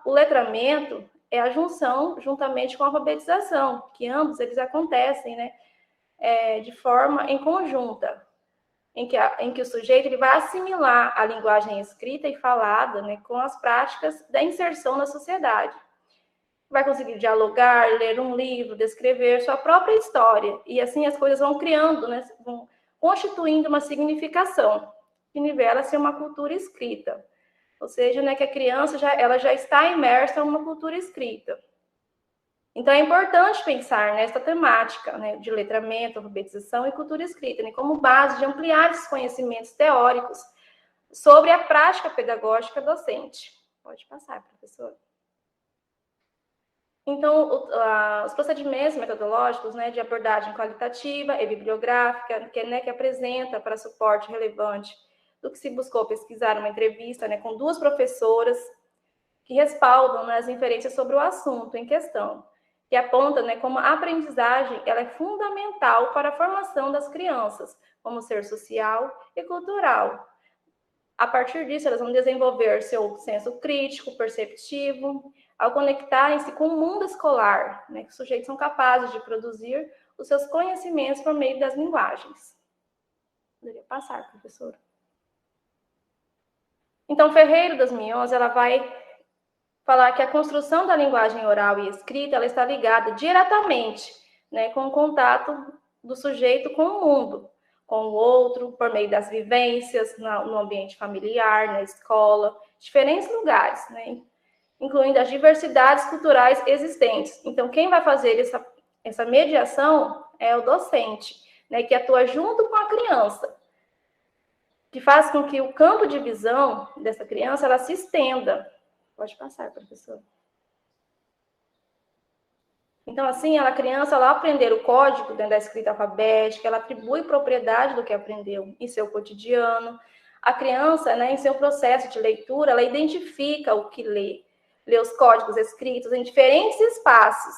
o letramento é a junção juntamente com a alfabetização, que ambos eles acontecem, né, de forma em conjunta, em que o sujeito ele vai assimilar a linguagem escrita e falada, né, com as práticas da inserção na sociedade. Vai conseguir dialogar, ler um livro, descrever sua própria história, e assim as coisas vão criando, né, vão constituindo uma significação, que nivela-se uma cultura escrita. Ou seja, né, que a criança ela já está imersa em uma cultura escrita. Então, é importante pensar nessa temática, né, de letramento, alfabetização e cultura escrita, né, como base de ampliar esses conhecimentos teóricos sobre a prática pedagógica docente. Pode passar, professor. Então, os procedimentos metodológicos, né, de abordagem qualitativa e bibliográfica, que apresenta para suporte relevante do que se buscou pesquisar uma entrevista, né, com duas professoras que respaldam, né, as inferências sobre o assunto em questão, que aponta, né, como a aprendizagem ela é fundamental para a formação das crianças, como ser social e cultural. A partir disso, elas vão desenvolver seu senso crítico, perceptivo, ao conectarem-se com o mundo escolar, né, que os sujeitos são capazes de produzir os seus conhecimentos por meio das linguagens. Poderia passar, professora. Então, Ferreiro, 2011, ela vai falar que a construção da linguagem oral e escrita ela está ligada diretamente, né, com o contato do sujeito com o mundo, com o outro, por meio das vivências no ambiente familiar, na escola, diferentes lugares, né, incluindo as diversidades culturais existentes. Então, quem vai fazer essa mediação é o docente, né, que atua junto com a criança, que faz com que o campo de visão dessa criança ela se estenda. Pode passar, professor. Então, assim, a criança, ela aprender o código dentro da escrita alfabética, ela atribui propriedade do que aprendeu em seu cotidiano. A criança, né, em seu processo de leitura, ela identifica o que lê os códigos escritos em diferentes espaços,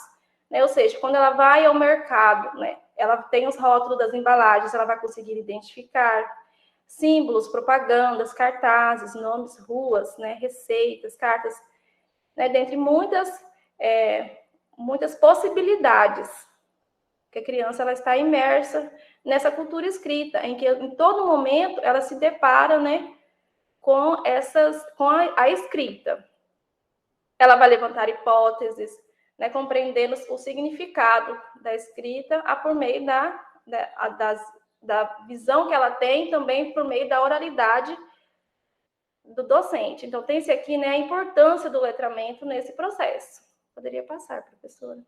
né? Ou seja, quando ela vai ao mercado, né, ela tem os rótulos das embalagens, ela vai conseguir identificar símbolos, propagandas, cartazes, nomes, ruas, né, receitas, cartas, né, dentre muitas possibilidades que a criança ela está imersa nessa cultura escrita, em que em todo momento ela se depara, né, com a escrita. Ela vai levantar hipóteses, né, compreendendo o significado da escrita por meio da visão que ela tem, também por meio da oralidade do docente. Então, tem-se aqui, né, a importância do letramento nesse processo. Poderia passar, professora.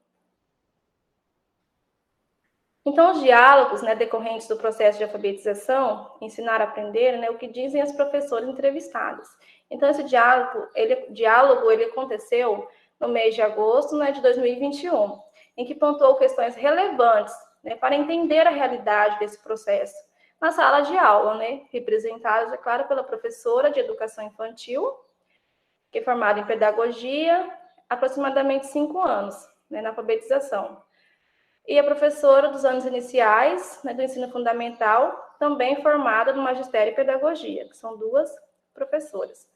Então, os diálogos, né, decorrentes do processo de alfabetização, ensinar a aprender, né, o que dizem as professoras entrevistadas. Então, esse diálogo ele aconteceu no mês de agosto, né, de 2021, em que pontuou questões relevantes, né, para entender a realidade desse processo na sala de aula, né, representadas, é claro, pela professora de educação infantil, que é formada em pedagogia, aproximadamente 5 anos, né, na alfabetização. E a professora dos anos iniciais, né, do ensino fundamental, também formada no magistério e pedagogia, que são duas professoras.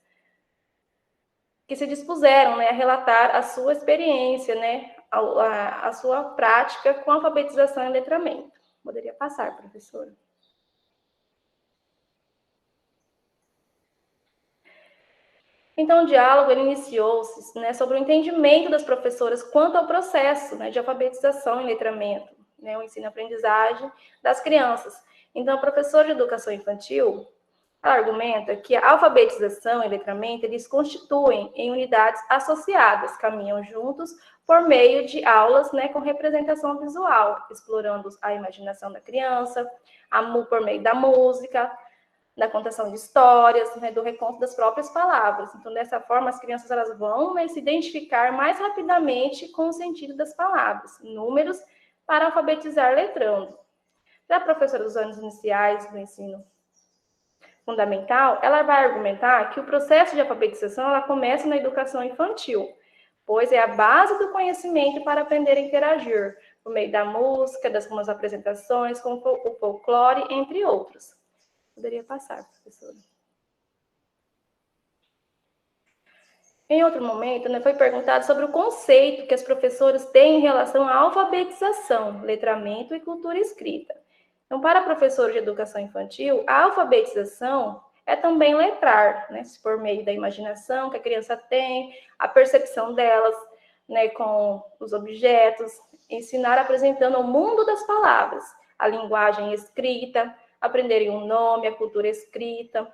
que se dispuseram, né, a relatar a sua experiência, né, a sua prática com alfabetização e letramento. Poderia passar, professora. Então, o diálogo iniciou-se, né, sobre o entendimento das professoras quanto ao processo, né, de alfabetização e letramento, né, o ensino-aprendizagem das crianças. Então, a professora de educação infantil, ela argumenta que a alfabetização e letramento, eles constituem em unidades associadas, caminham juntos por meio de aulas, né, com representação visual, explorando a imaginação da criança, por meio da música, da contação de histórias, né, do reconto das próprias palavras. Então, dessa forma, as crianças elas vão, né, se identificar mais rapidamente com o sentido das palavras, números, para alfabetizar letrando. Para a professora dos anos iniciais do ensino fundamental, ela vai argumentar que o processo de alfabetização ela começa na educação infantil, pois é a base do conhecimento para aprender a interagir, por meio da música, das algumas apresentações, com o folclore, entre outros. Poderia passar, professora. Em outro momento, né, foi perguntado sobre o conceito que as professoras têm em relação à alfabetização, letramento e cultura escrita. Então, para a professora de educação infantil, a alfabetização é também letrar, né, por meio da imaginação que a criança tem, a percepção delas, né, com os objetos, ensinar apresentando o mundo das palavras, a linguagem escrita, aprenderem um nome, a cultura escrita,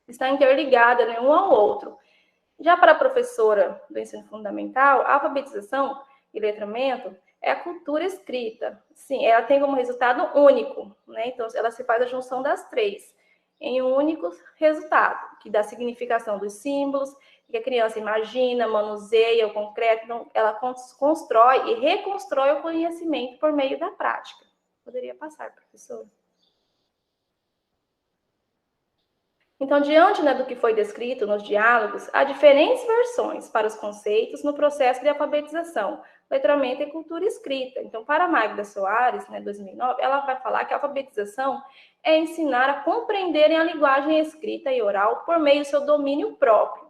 está interligada, né, um ao outro. Já para a professora do ensino fundamental, a alfabetização e letramento é a cultura escrita. Sim, ela tem como resultado único, né? Então, ela se faz a junção das três em um único resultado, que dá significação dos símbolos, que a criança imagina, manuseia o concreto, então, ela constrói e reconstrói o conhecimento por meio da prática. Poderia passar, professora? Então, diante, né, do que foi descrito nos diálogos, há diferentes versões para os conceitos no processo de alfabetização, letramento e cultura escrita. Então, para a Magda Soares, né, 2009, ela vai falar que a alfabetização é ensinar a compreenderem a linguagem escrita e oral por meio do seu domínio próprio.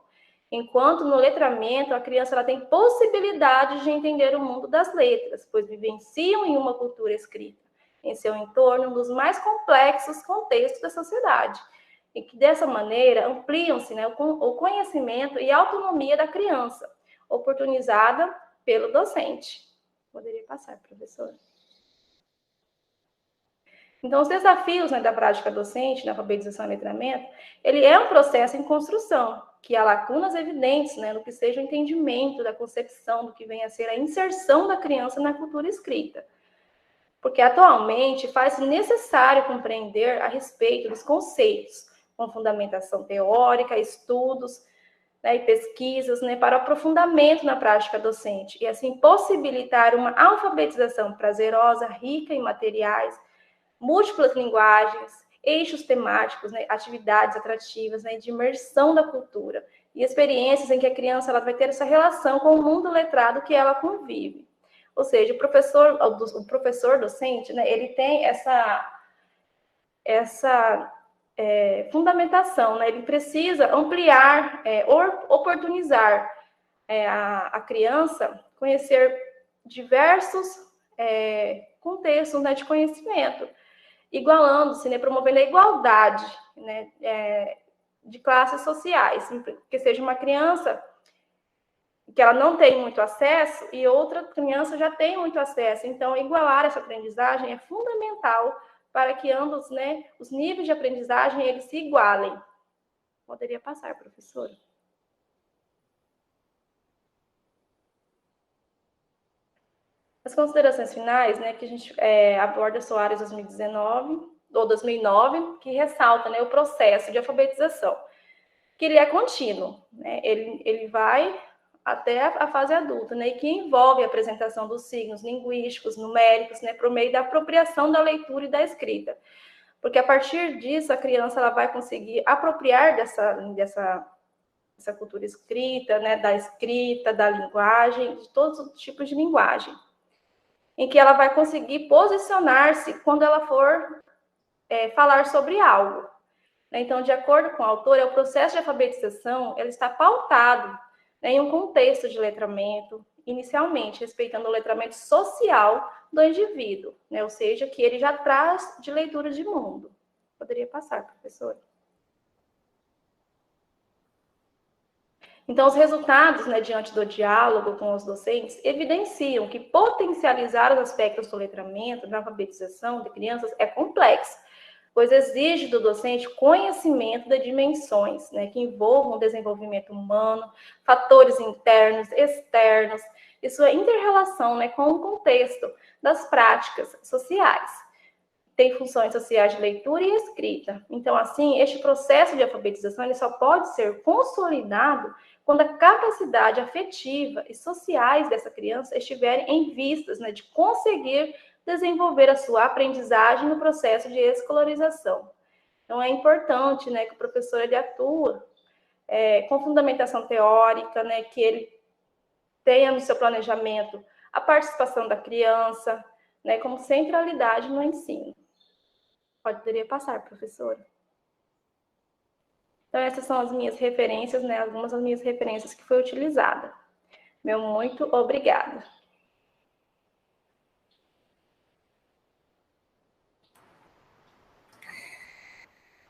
Enquanto no letramento, a criança ela tem possibilidade de entender o mundo das letras, pois vivenciam em uma cultura escrita, em seu entorno, um dos mais complexos contextos da sociedade. E que, dessa maneira, ampliam-se, né, o conhecimento e a autonomia da criança, oportunizada pelo docente. Poderia passar, professora? Então, os desafios, né, da prática docente, na alfabetização e letramento, ele é um processo em construção, que há lacunas evidentes, né, no que seja o entendimento da concepção do que vem a ser a inserção da criança na cultura escrita. Porque, atualmente, faz-se necessário compreender a respeito dos conceitos, com fundamentação teórica, estudos, né, e pesquisas, né, para o aprofundamento na prática docente, e assim possibilitar uma alfabetização prazerosa, rica em materiais, múltiplas linguagens, eixos temáticos, né, atividades atrativas, né, de imersão da cultura, e experiências em que a criança ela vai ter essa relação com o mundo letrado que ela convive. Ou seja, o professor docente, né, ele tem essa fundamentação, né? Ele precisa ampliar, oportunizar a criança conhecer diversos contextos, né, de conhecimento, igualando-se, né, promovendo a igualdade, né, de classes sociais, que seja uma criança que ela não tem muito acesso e outra criança já tem muito acesso. Então, igualar essa aprendizagem é fundamental para que ambos, né, os níveis de aprendizagem, eles se igualem. Poderia passar, professora? As considerações finais, né, que a gente aborda Soares 2019, ou 2009, que ressalta, né, o processo de alfabetização, que ele é contínuo, né, ele vai até a fase adulta, né, e que envolve a apresentação dos signos linguísticos, numéricos, né, por meio da apropriação da leitura e da escrita. Porque a partir disso, a criança ela vai conseguir apropriar dessa cultura escrita, né, da escrita, da linguagem, de todos os tipos de linguagem, em que ela vai conseguir posicionar-se quando ela for falar sobre algo. Então, de acordo com o autor, o processo de alfabetização ele está pautado né, em um contexto de letramento, inicialmente respeitando o letramento social do indivíduo, né, ou seja, que ele já traz de leitura de mundo. Poderia passar, professora? Então, os resultados, né, diante do diálogo com os docentes, evidenciam que potencializar os aspectos do letramento, da alfabetização de crianças, é complexo, pois exige do docente conhecimento de dimensões, né, que envolvam o desenvolvimento humano, fatores internos, externos, e sua inter-relação, né, com o contexto das práticas sociais. Tem funções sociais de leitura e escrita. Então, assim, este processo de alfabetização ele só pode ser consolidado quando a capacidade afetiva e sociais dessa criança estiverem em vistas, né, de conseguir desenvolver a sua aprendizagem no processo de escolarização. Então, é importante, né, que o professor ele atua com fundamentação teórica, né, que ele tenha no seu planejamento a participação da criança, né, como centralidade no ensino. Poderia passar, professora. Então, essas são as minhas referências, né, algumas das minhas referências que foi utilizada. Meu muito obrigada.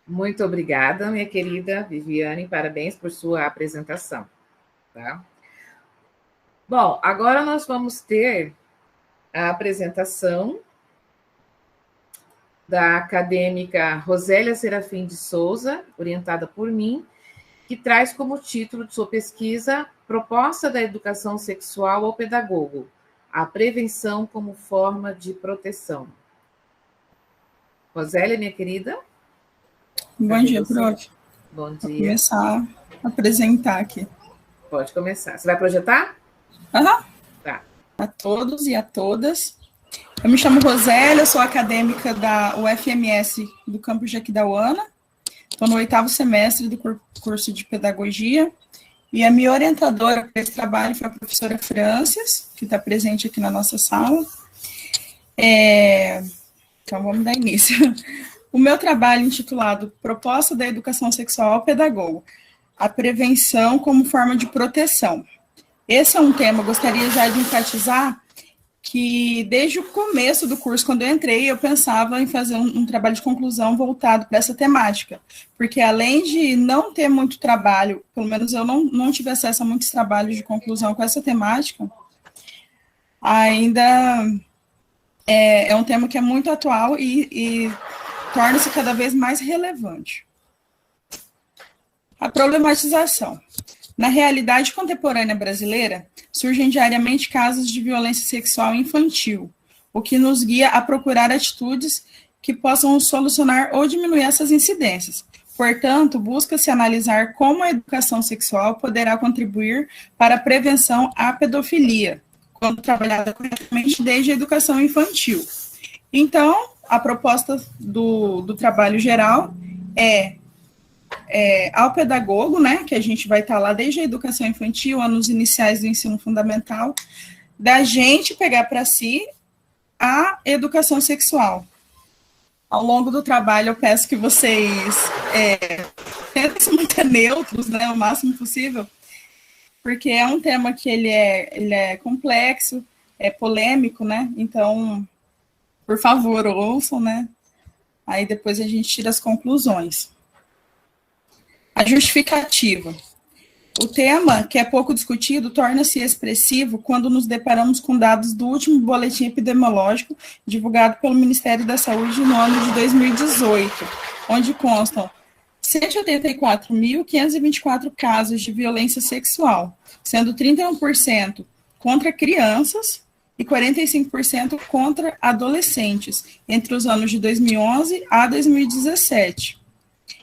Muito obrigada, minha querida Viviane, parabéns por sua apresentação. Tá? Bom, agora nós vamos ter a apresentação da acadêmica Rosélia Serafim de Souza, orientada por mim, que traz como título de sua pesquisa Proposta da Educação Sexual ao Pedagogo, a prevenção como forma de proteção. Rosélia, minha querida. Bom dia, prof. Bom dia. Vou começar a apresentar aqui. Pode começar. Você vai projetar? Aham. Tá. A todos e a todas. Eu me chamo Rosélia, sou acadêmica da UFMS do campus de Aquidauana. Estou no 8º semestre do curso de Pedagogia. E a minha orientadora para esse trabalho foi a professora Francis, que está presente aqui na nossa sala. Então, vamos dar início. O meu trabalho intitulado Proposta da Educação Sexual ao Pedagogo, a prevenção como forma de proteção. Esse é um tema, eu gostaria já de enfatizar, que desde o começo do curso, quando eu entrei, eu pensava em fazer um trabalho de conclusão voltado para essa temática, porque além de não ter muito trabalho, pelo menos eu não tive acesso a muitos trabalhos de conclusão com essa temática, ainda é um tema que é muito atual e torna-se cada vez mais relevante. A problematização. Na realidade contemporânea brasileira, surgem diariamente casos de violência sexual infantil, o que nos guia a procurar atitudes que possam solucionar ou diminuir essas incidências. Portanto, busca-se analisar como a educação sexual poderá contribuir para a prevenção à pedofilia, quando trabalhada corretamente desde a educação infantil. Então, a proposta do trabalho geral ao pedagogo, né, que a gente vai estar lá desde a educação infantil, anos iniciais do ensino fundamental, da gente pegar para si a educação sexual. Ao longo do trabalho, eu peço que vocês tentem se manter neutros, né, o máximo possível, porque é um tema que ele é complexo, é polêmico, né, então, por favor, ouçam, né, aí depois a gente tira as conclusões. A justificativa. O tema, que é pouco discutido, torna-se expressivo quando nos deparamos com dados do último boletim epidemiológico divulgado pelo Ministério da Saúde no ano de 2018, onde constam 184.524 casos de violência sexual, sendo 31% contra crianças e 45% contra adolescentes, entre os anos de 2011 a 2017.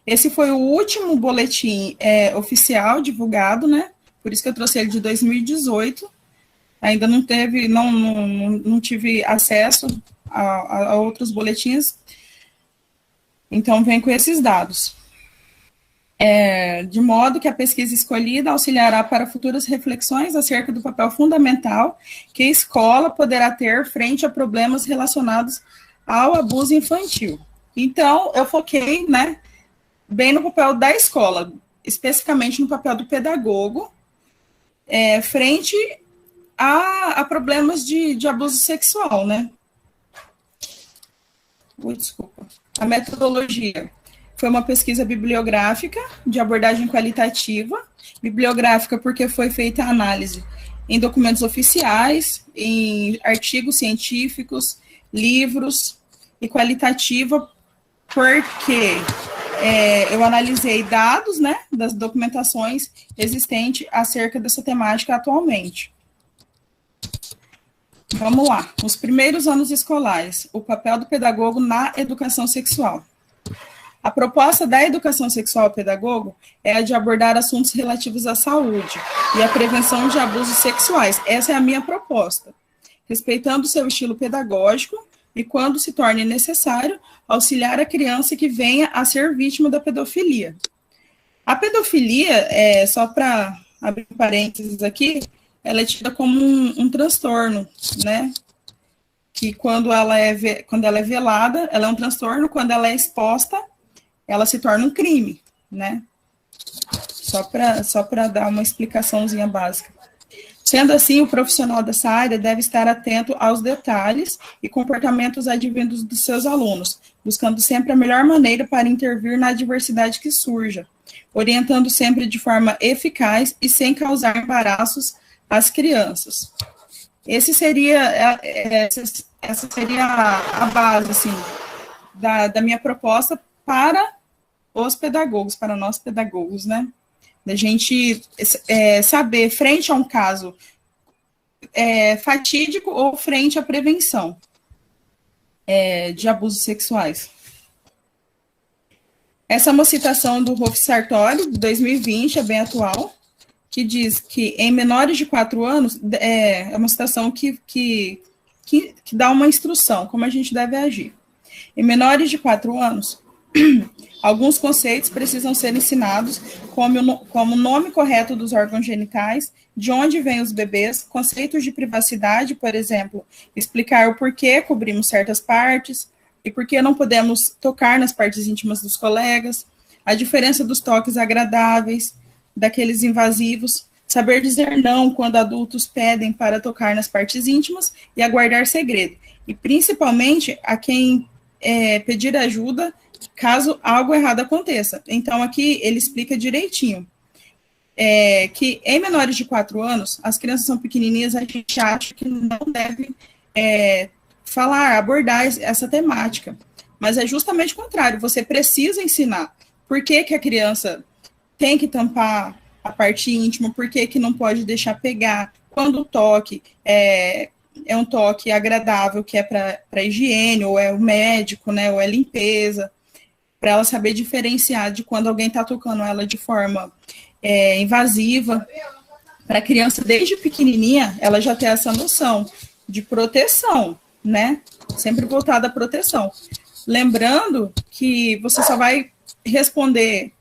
Esse foi o último boletim oficial divulgado, né? Por isso que eu trouxe ele de 2018. Ainda não tive acesso a outros boletins. Então, vem com esses dados. De modo que a pesquisa escolhida auxiliará para futuras reflexões acerca do papel fundamental que a escola poderá ter frente a problemas relacionados ao abuso infantil. Então, eu foquei, né, bem no papel da escola, especificamente no papel do pedagogo, frente a problemas de abuso sexual, né? Desculpa. A metodologia foi uma pesquisa bibliográfica de abordagem qualitativa, bibliográfica porque foi feita a análise em documentos oficiais, em artigos científicos, livros, e qualitativa porque eu analisei dados, né, das documentações existentes acerca dessa temática atualmente. Vamos lá. Os primeiros anos escolares, o papel do pedagogo na educação sexual. A proposta da educação sexual ao pedagogo é a de abordar assuntos relativos à saúde e à prevenção de abusos sexuais. Essa é a minha proposta. Respeitando o seu estilo pedagógico e, quando se torne necessário, auxiliar a criança que venha a ser vítima da pedofilia. A pedofilia, só para abrir parênteses aqui, ela é tida como um transtorno, né? Que quando ela é velada, ela é um transtorno, quando ela é exposta, ela se torna um crime, né? Só para dar uma explicaçãozinha básica. Sendo assim, o profissional dessa área deve estar atento aos detalhes e comportamentos advindos dos seus alunos, buscando sempre a melhor maneira para intervir na adversidade que surja, orientando sempre de forma eficaz e sem causar embaraços às crianças. Essa seria a base, assim, da minha proposta para os pedagogos, para nós pedagogos, né? Da gente saber, frente a um caso fatídico ou frente à prevenção de abusos sexuais. Essa é uma citação do Rolf Sartori, de 2020, é bem atual, que diz que em menores de 4 anos, é uma citação que dá uma instrução, como a gente deve agir. Em menores de 4 anos, alguns conceitos precisam ser ensinados, como o nome correto dos órgãos genitais, de onde vêm os bebês, conceitos de privacidade, por exemplo, explicar o porquê cobrimos certas partes e por que não podemos tocar nas partes íntimas dos colegas, a diferença dos toques agradáveis, daqueles invasivos, saber dizer não quando adultos pedem para tocar nas partes íntimas e aguardar segredo, e principalmente a quem pedir ajuda caso algo errado aconteça. Então, aqui ele explica direitinho que em menores de 4 anos, as crianças são pequenininhas, a gente acha que não deve abordar essa temática. Mas é justamente o contrário, você precisa ensinar por que a criança tem que tampar a parte íntima, por que não pode deixar pegar, quando o toque é um toque agradável, que é para higiene, ou é o médico, né, ou é limpeza, para ela saber diferenciar de quando alguém está tocando ela de forma invasiva. Para a criança, desde pequenininha, ela já tem essa noção de proteção, né? Sempre voltada à proteção. Lembrando que você só vai responder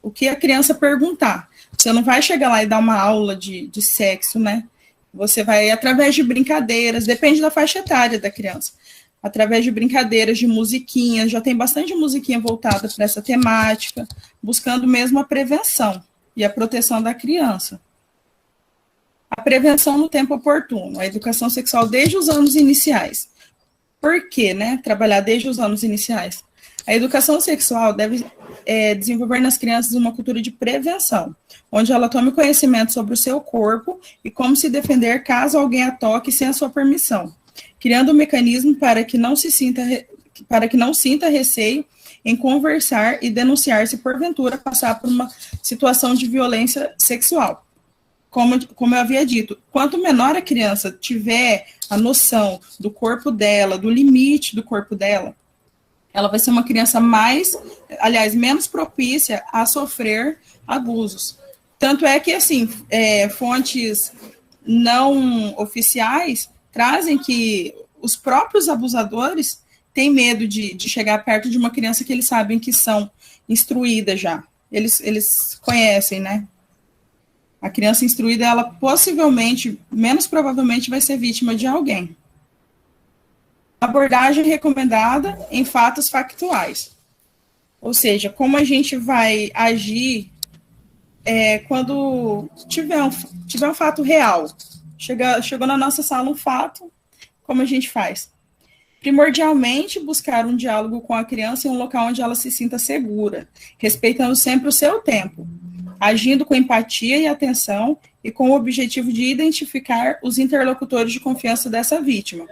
o que a criança perguntar. Você não vai chegar lá e dar uma aula de sexo, né? Você vai, através de brincadeiras, depende da faixa etária da criança, através de brincadeiras, de musiquinhas, já tem bastante musiquinha voltada para essa temática, buscando mesmo a prevenção e a proteção da criança. A prevenção no tempo oportuno, a educação sexual desde os anos iniciais. Por que, né, trabalhar desde os anos iniciais? A educação sexual deve desenvolver nas crianças uma cultura de prevenção, onde ela tome conhecimento sobre o seu corpo e como se defender caso alguém a toque sem a sua permissão, criando um mecanismo para que não sinta receio em conversar e denunciar se porventura passar por uma situação de violência sexual. Como eu havia dito, quanto menor a criança tiver a noção do corpo dela, do limite do corpo dela, ela vai ser uma criança menos propícia a sofrer abusos. Tanto é que, assim, fontes não oficiais trazem que os próprios abusadores têm medo de chegar perto de uma criança que eles sabem que são instruídas já. Eles conhecem, né? A criança instruída, ela possivelmente, menos provavelmente, vai ser vítima de alguém. Abordagem recomendada em fatos factuais. Ou seja, como a gente vai agir quando tiver um fato real, chegou na nossa sala um fato, como a gente faz? Primordialmente, buscar um diálogo com a criança em um local onde ela se sinta segura, respeitando sempre o seu tempo, agindo com empatia e atenção e com o objetivo de identificar os interlocutores de confiança dessa vítima.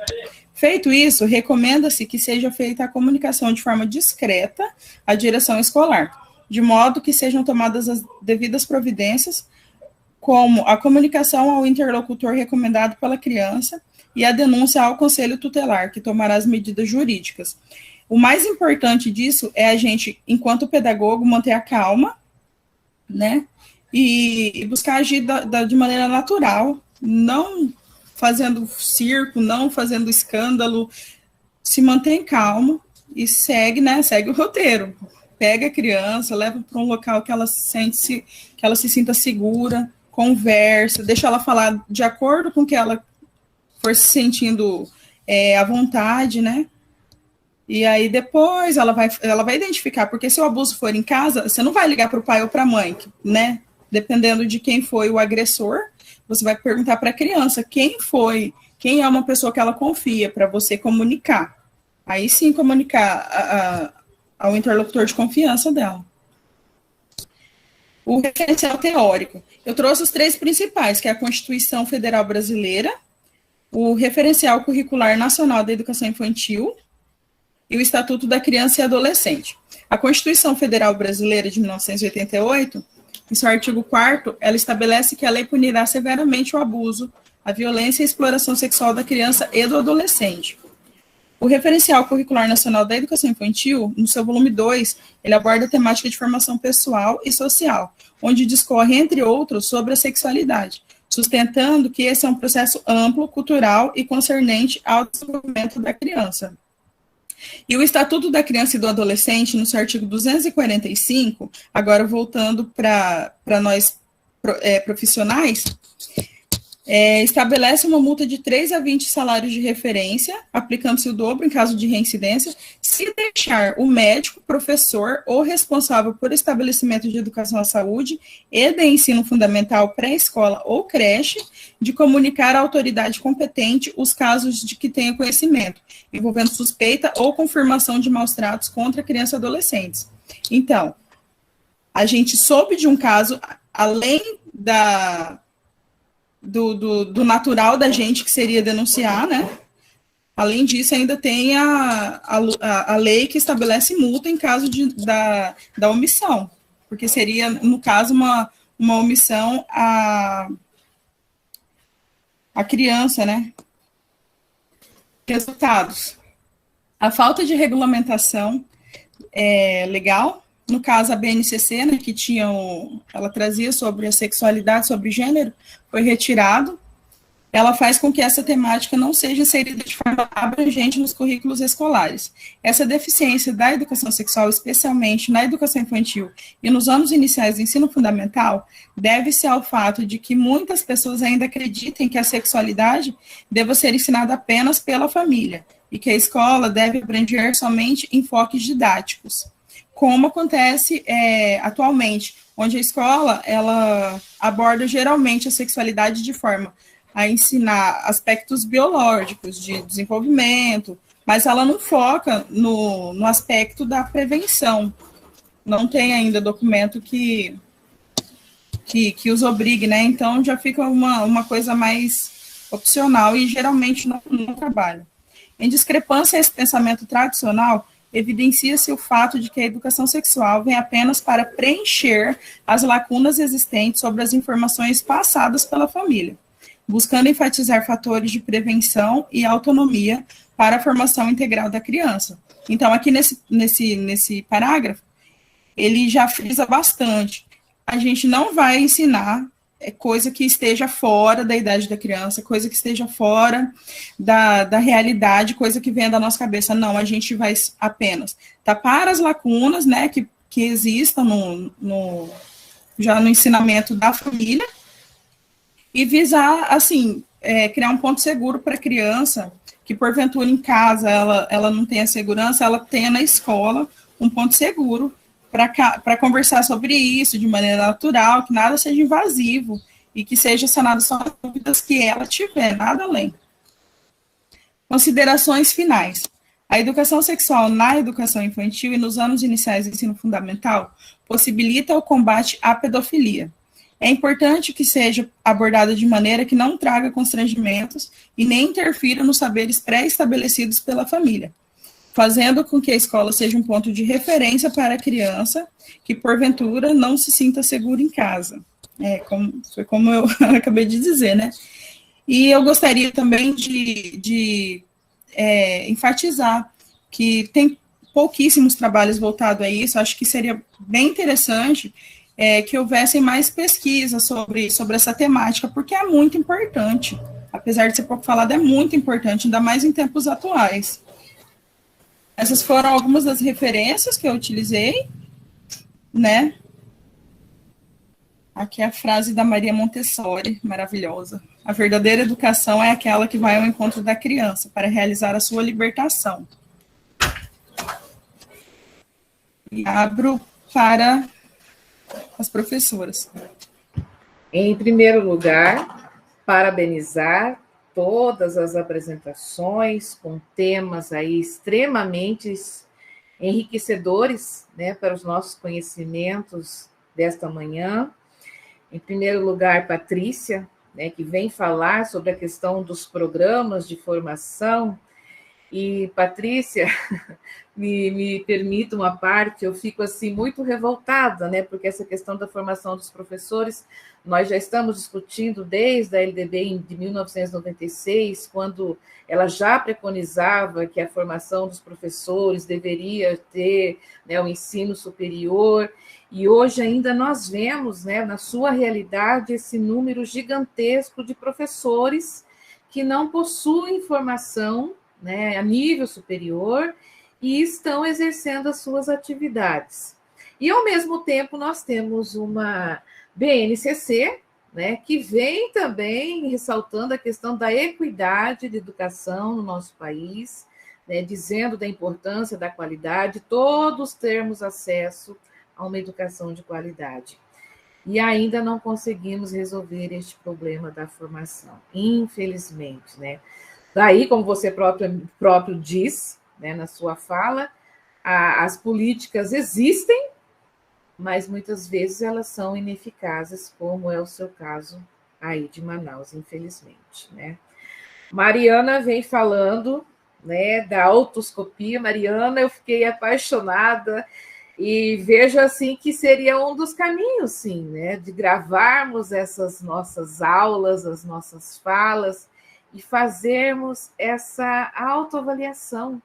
Feito isso, recomenda-se que seja feita a comunicação de forma discreta à direção escolar, de modo que sejam tomadas as devidas providências, como a comunicação ao interlocutor recomendado pela criança e a denúncia ao conselho tutelar, que tomará as medidas jurídicas. O mais importante disso é a gente, enquanto pedagogo, manter a calma, né, e buscar agir de maneira natural, não fazendo circo, não fazendo escândalo, se mantém calmo e segue o roteiro. Pega a criança, leva para um local que ela se sinta segura, conversa, deixa ela falar de acordo com o que ela for se sentindo à vontade, né? E aí depois ela vai identificar, porque se o abuso for em casa, você não vai ligar para o pai ou para a mãe, né? Dependendo de quem foi o agressor, você vai perguntar para a criança quem é uma pessoa que ela confia, para você comunicar. Aí sim comunicar ao interlocutor de confiança dela. O referencial teórico. Eu trouxe os 3 principais, que é a Constituição Federal Brasileira, o Referencial Curricular Nacional da Educação Infantil e o Estatuto da Criança e Adolescente. A Constituição Federal Brasileira de 1988, em seu artigo 4º, ela estabelece que a lei punirá severamente o abuso, a violência e a exploração sexual da criança e do adolescente. O Referencial Curricular Nacional da Educação Infantil, no seu volume 2, ele aborda a temática de formação pessoal e social, onde discorre, entre outros, sobre a sexualidade, sustentando que esse é um processo amplo, cultural e concernente ao desenvolvimento da criança. E o Estatuto da Criança e do Adolescente, no seu artigo 245, agora voltando para nós profissionais, estabelece uma multa de 3 a 20 salários de referência, aplicando-se o dobro em caso de reincidência, se deixar o médico, professor ou responsável por estabelecimento de educação à saúde e de ensino fundamental, pré-escola ou creche, de comunicar à autoridade competente os casos de que tenha conhecimento, envolvendo suspeita ou confirmação de maus-tratos contra crianças e adolescentes. Então, a gente soube de um caso, além do natural da gente, que seria denunciar, né? Além disso, ainda tem a lei que estabelece multa em caso da omissão, porque seria, no caso, uma omissão à criança, né? Resultados. A falta de regulamentação legal, no caso a BNCC, né, que ela trazia sobre a sexualidade, sobre gênero, foi retirado. Ela faz com que essa temática não seja inserida de forma abrangente nos currículos escolares. Essa deficiência da educação sexual, especialmente na educação infantil e nos anos iniciais do ensino fundamental, deve-se ao fato de que muitas pessoas ainda acreditem que a sexualidade deva ser ensinada apenas pela família e que a escola deve abranger somente enfoques didáticos, como acontece atualmente, onde a escola ela aborda geralmente a sexualidade de forma a ensinar aspectos biológicos de desenvolvimento, mas ela não foca no aspecto da prevenção. Não tem ainda documento que os obrigue, né? Então já fica uma coisa mais opcional e geralmente não trabalha. Em discrepância a esse pensamento tradicional, evidencia-se o fato de que a educação sexual vem apenas para preencher as lacunas existentes sobre as informações passadas pela família, buscando enfatizar fatores de prevenção e autonomia para a formação integral da criança. Então, aqui nesse parágrafo, ele já frisa bastante. A gente não vai ensinar coisa que esteja fora da idade da criança, coisa que esteja fora da realidade, coisa que venha da nossa cabeça. Não, a gente vai apenas tapar as lacunas, né, que existam já no ensinamento da família e visar, assim, criar um ponto seguro para a criança, que porventura em casa ela não tenha segurança, ela tenha na escola um ponto seguro para conversar sobre isso de maneira natural, que nada seja invasivo e que seja sanado só as dúvidas que ela tiver, nada além. Considerações finais. A educação sexual na educação infantil e nos anos iniciais do ensino fundamental possibilita o combate à pedofilia. É importante que seja abordada de maneira que não traga constrangimentos e nem interfira nos saberes pré-estabelecidos pela família, fazendo com que a escola seja um ponto de referência para a criança que, porventura, não se sinta segura em casa. Foi como eu acabei de dizer, né? E eu gostaria também de enfatizar que tem pouquíssimos trabalhos voltados a isso. Acho que seria bem interessante que houvessem mais pesquisas sobre essa temática, porque é muito importante. Apesar de ser pouco falado, é muito importante, ainda mais em tempos atuais. Essas foram algumas das referências que eu utilizei, né? Aqui é a frase da Maria Montessori, maravilhosa. A verdadeira educação é aquela que vai ao encontro da criança para realizar a sua libertação. E abro para as professoras. Em primeiro lugar, parabenizar todas as apresentações com temas aí extremamente enriquecedores, né, para os nossos conhecimentos desta manhã. Em primeiro lugar, Patrícia, né, que vem falar sobre a questão dos programas de formação. E, Patrícia, me permita uma parte, eu fico assim muito revoltada, né, porque essa questão da formação dos professores, nós já estamos discutindo desde a LDB de 1996, quando ela já preconizava que a formação dos professores deveria ter, né, o ensino superior, e hoje ainda nós vemos, né, na sua realidade, esse número gigantesco de professores que não possuem formação, né, a nível superior e estão exercendo as suas atividades. E, ao mesmo tempo, nós temos uma BNCC, né, que vem também ressaltando a questão da equidade de educação no nosso país, né, dizendo da importância da qualidade, todos termos acesso a uma educação de qualidade. E ainda não conseguimos resolver este problema da formação, infelizmente, né? Daí, como você próprio diz, né, na sua fala, as políticas existem, mas muitas vezes elas são ineficazes, como é o seu caso aí de Manaus, infelizmente, né? Mariana vem falando, né, da autoscopia. Mariana, eu fiquei apaixonada e vejo assim que seria um dos caminhos, sim, né, de gravarmos essas nossas aulas, as nossas falas e fazermos essa autoavaliação,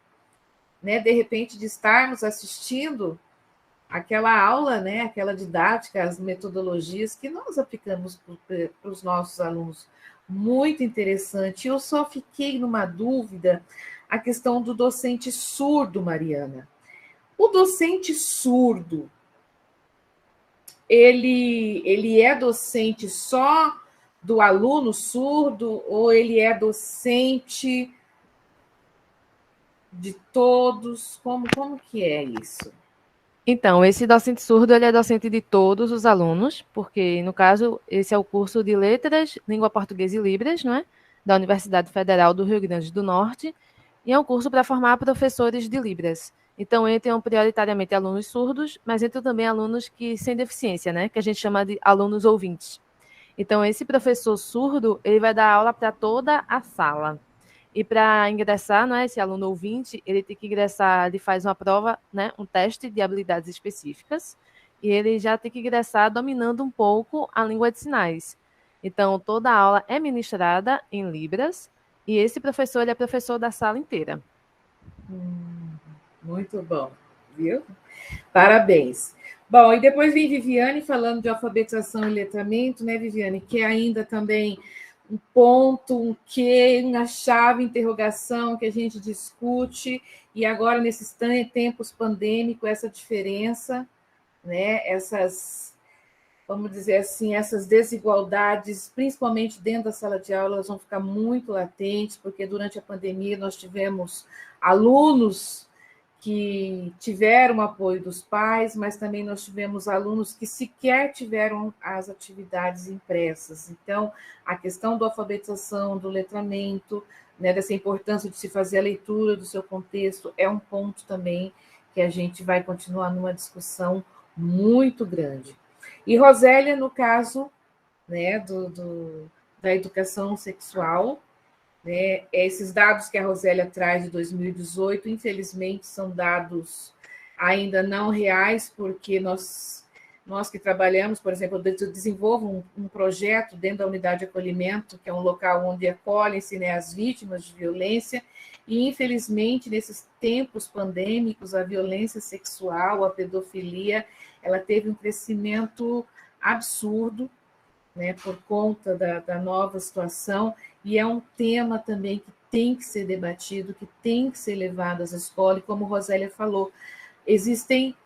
né, de repente de estarmos assistindo aquela aula, né, aquela didática, as metodologias que nós aplicamos para os nossos alunos. Muito interessante. Eu só fiquei numa dúvida, a questão do docente surdo, Mariana. O docente surdo, ele é docente só do aluno surdo ou ele é docente de todos? Como que é isso? Então, esse docente surdo, ele é docente de todos os alunos, porque, no caso, esse é o curso de Letras, Língua Portuguesa e Libras, não é? Da Universidade Federal do Rio Grande do Norte, e é um curso para formar professores de Libras. Então, entram prioritariamente alunos surdos, mas entram também alunos sem deficiência, né? Que a gente chama de alunos ouvintes. Então, esse professor surdo, ele vai dar aula para toda a sala. E para ingressar, né, esse aluno ouvinte, ele tem que ingressar, ele faz uma prova, né, um teste de habilidades específicas, e ele já tem que ingressar dominando um pouco a língua de sinais. Então, toda a aula é ministrada em Libras, e esse professor, ele é professor da sala inteira. Muito bom, viu? Parabéns. Bom, e depois vem Viviane falando de alfabetização e letramento, né, Viviane, que é ainda também um ponto, um quê, uma chave, interrogação que a gente discute, e agora, nesses tempos pandêmicos, essa diferença, né, essas, vamos dizer assim, essas desigualdades, principalmente dentro da sala de aula, elas vão ficar muito latentes, porque durante a pandemia nós tivemos alunos que tiveram apoio dos pais, mas também nós tivemos alunos que sequer tiveram as atividades impressas. Então, a questão da alfabetização, do letramento, né, dessa importância de se fazer a leitura do seu contexto, é um ponto também que a gente vai continuar numa discussão muito grande. E Rosélia, no caso, né, da educação sexual, né, esses dados que a Rosélia traz de 2018, infelizmente, são dados ainda não reais, porque nós que trabalhamos, por exemplo, eu desenvolvo um projeto dentro da unidade de acolhimento, que é um local onde acolhem-se, né, as vítimas de violência, e, infelizmente, nesses tempos pandêmicos, a violência sexual, a pedofilia, ela teve um crescimento absurdo, né, por conta da nova situação, e é um tema também que tem que ser debatido, que tem que ser levado às escolas, e como Rosélia falou, existem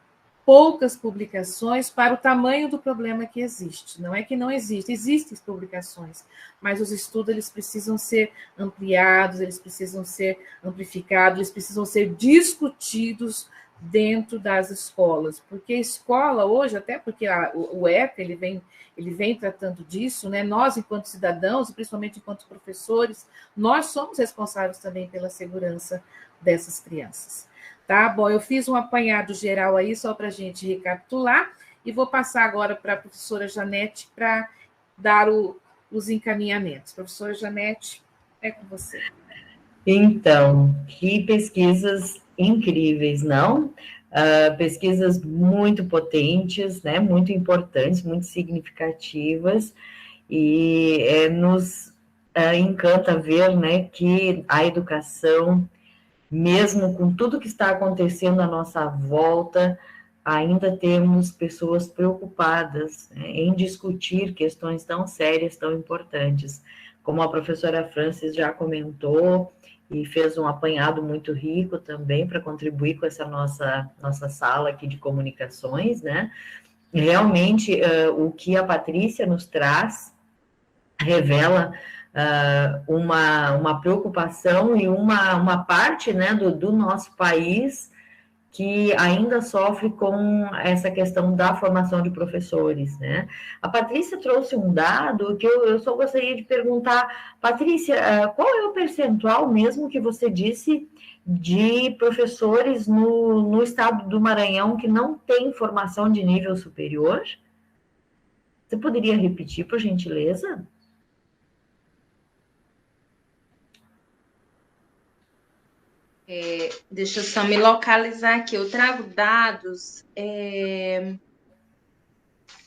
poucas publicações para o tamanho do problema que existe. Não é que não existe, existem publicações, mas os estudos eles precisam ser ampliados, eles precisam ser amplificados, eles precisam ser discutidos dentro das escolas, porque a escola hoje, até porque o ECA ele vem tratando disso, né? Nós, enquanto cidadãos, e principalmente enquanto professores, nós somos responsáveis também pela segurança dessas crianças. Tá? Bom, eu fiz um apanhado geral aí, só para a gente recapitular, e vou passar agora para a professora Janete para dar os encaminhamentos. Professora Janete, é com você. Então, que pesquisas incríveis, não? Pesquisas muito potentes, né? Muito importantes, muito significativas, e nos encanta ver, né, que a educação, mesmo com tudo que está acontecendo à nossa volta, ainda temos pessoas preocupadas, né, em discutir questões tão sérias, tão importantes. Como a professora Francis já comentou, e fez um apanhado muito rico também para contribuir com essa nossa sala aqui de comunicações, né? Realmente, o que a Patrícia nos traz revela uma preocupação e uma parte, né, do nosso país que ainda sofre com essa questão da formação de professores, né? A Patrícia trouxe um dado que eu só gostaria de perguntar, Patrícia, qual é o percentual mesmo que você disse de professores no estado do Maranhão que não tem formação de nível superior? Você poderia repetir, por gentileza? Deixa eu só me localizar aqui. Eu trago dados.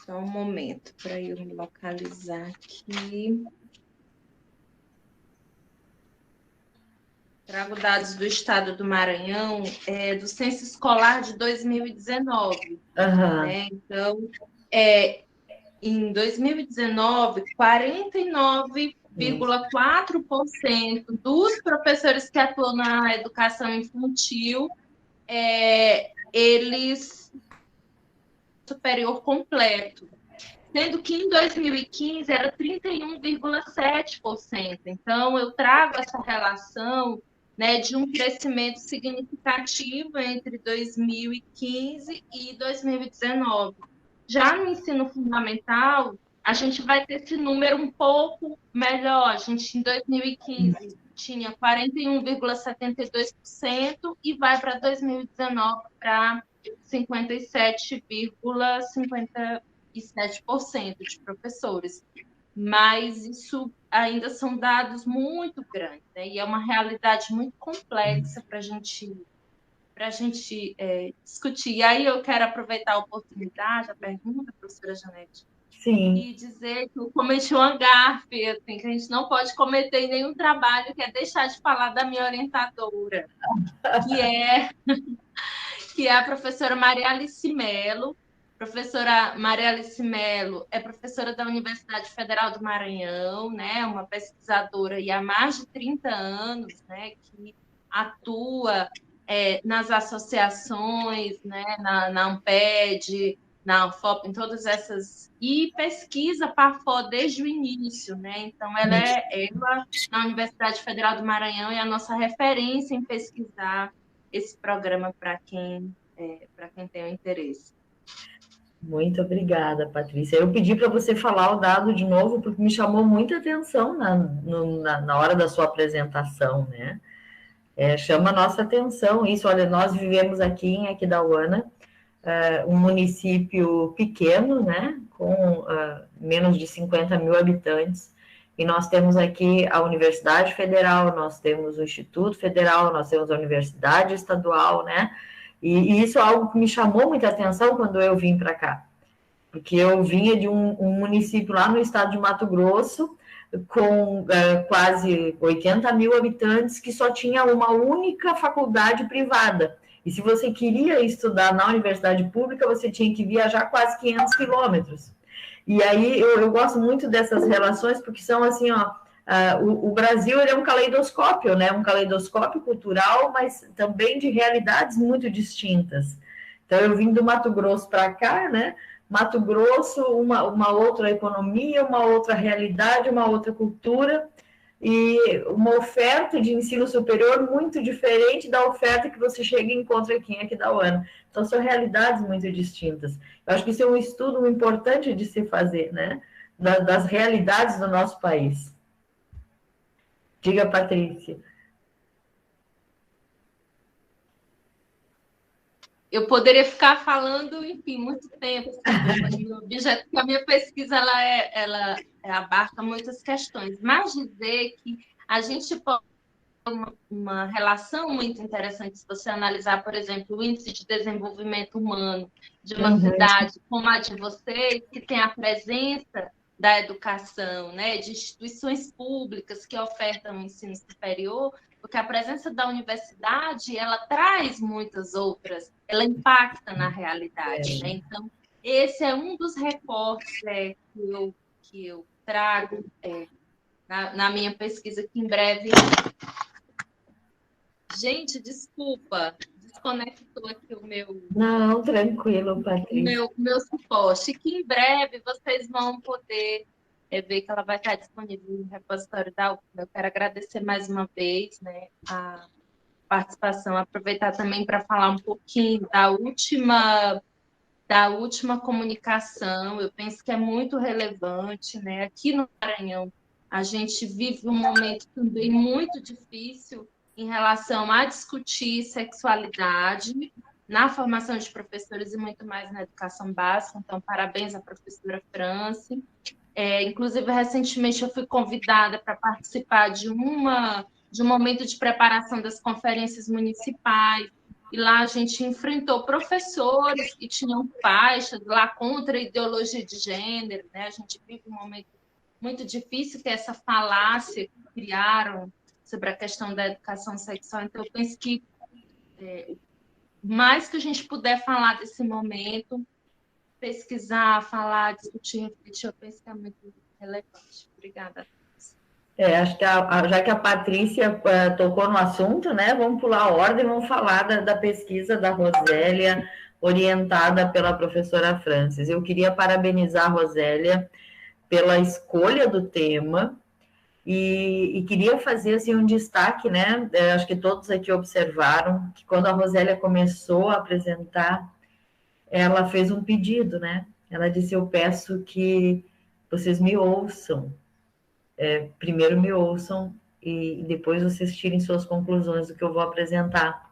Só um momento para eu me localizar aqui. Trago dados do estado do Maranhão, do Censo Escolar de 2019. Né? Então, em 2019, 49,4% dos professores que atuam na educação infantil, eles superior completo, sendo que em 2015 era 31,7%. Então, eu trago essa relação, né, de um crescimento significativo entre 2015 e 2019. Já no ensino fundamental, a gente vai ter esse número um pouco melhor. A gente, em 2015, tinha 41,72% e vai para 2019 para 57,57% de professores. Mas isso ainda são dados muito grandes, né? E é uma realidade muito complexa para a gente discutir. E aí eu quero aproveitar a oportunidade, a pergunta, professora Janete, sim, e dizer que eu cometi uma gafe, assim, que a gente não pode cometer em nenhum trabalho, que é deixar de falar da minha orientadora, que é a professora Maria Alice Melo. Professora Maria Alice Melo é professora da Universidade Federal do Maranhão, né? Uma pesquisadora há mais de 30 anos, né? Que atua nas associações, né? Na Amped, na Anfop, em todas essas, e pesquisa PAFO desde o início, né? Então, ela na Universidade Federal do Maranhão é a nossa referência em pesquisar esse programa para quem tem o interesse. Muito obrigada, Patrícia. Eu pedi para você falar o dado de novo, porque me chamou muita atenção na hora da sua apresentação, né? Chama a nossa atenção isso. Olha, nós vivemos aqui em Aquidauana, um município pequeno, né? Com menos de 50 mil habitantes, e nós temos aqui a Universidade Federal, nós temos o Instituto Federal, nós temos a Universidade Estadual, né? E isso é algo que me chamou muita atenção quando eu vim para cá, porque eu vinha de um município lá no estado de Mato Grosso, com quase 80 mil habitantes, que só tinha uma única faculdade privada. E se você queria estudar na universidade pública, você tinha que viajar quase 500 quilômetros. E aí eu gosto muito dessas relações, porque são assim, ó, o Brasil ele é um caleidoscópio, né? Um caleidoscópio cultural, mas também de realidades muito distintas. Então, eu vim do Mato Grosso para cá, né? Mato Grosso, uma outra economia, uma outra realidade, uma outra cultura, e uma oferta de ensino superior muito diferente da oferta que você chega e encontra aqui em Aquidauana. Então, são realidades muito distintas. Eu acho que isso é um estudo importante de se fazer, né? Das realidades do nosso país. Diga, Patrícia. Eu poderia ficar falando, enfim, muito tempo sobre o objeto, porque a minha pesquisa ela abarca muitas questões, mas dizer que a gente pode ter uma relação muito interessante se você analisar, por exemplo, o índice de desenvolvimento humano de uma cidade como a de vocês, que tem a presença da educação, né, de instituições públicas que ofertam ensino superior, porque a presença da universidade, ela traz muitas outras, ela impacta na realidade, né? Então, esse é um dos recortes que eu trago na minha pesquisa, que em breve... Gente, desculpa, desconectou aqui o meu... Não, tranquilo, Patrícia. Meu suporte, que em breve vocês vão poder ver que ela vai estar disponível no repositório da UFBA. Eu quero agradecer mais uma vez, né, a participação, aproveitar também para falar um pouquinho da última comunicação. Eu penso que é muito relevante, né? Aqui no Maranhão, a gente vive um momento também muito difícil em relação a discutir sexualidade na formação de professores e muito mais na educação básica. Então, parabéns à professora Franci. Inclusive, recentemente, eu fui convidada para participar de um momento de preparação das conferências municipais, e lá a gente enfrentou professores que tinham faixas lá contra a ideologia de gênero, né? A gente vive um momento muito difícil, que é essa falácia que criaram sobre a questão da educação sexual. Então, eu penso que mais que a gente puder falar desse momento, pesquisar, falar, discutir, refletir, eu penso que é muito relevante. Obrigada. Acho que já que a Patrícia tocou no assunto, né, vamos pular a ordem, vamos falar da pesquisa da Rosélia, orientada pela professora Francis. Eu queria parabenizar a Rosélia pela escolha do tema e queria fazer assim, um destaque, né, acho que todos aqui observaram que quando a Rosélia começou a apresentar, ela fez um pedido, né? Ela disse: eu peço que vocês me ouçam, primeiro me ouçam e depois vocês tirem suas conclusões do que eu vou apresentar.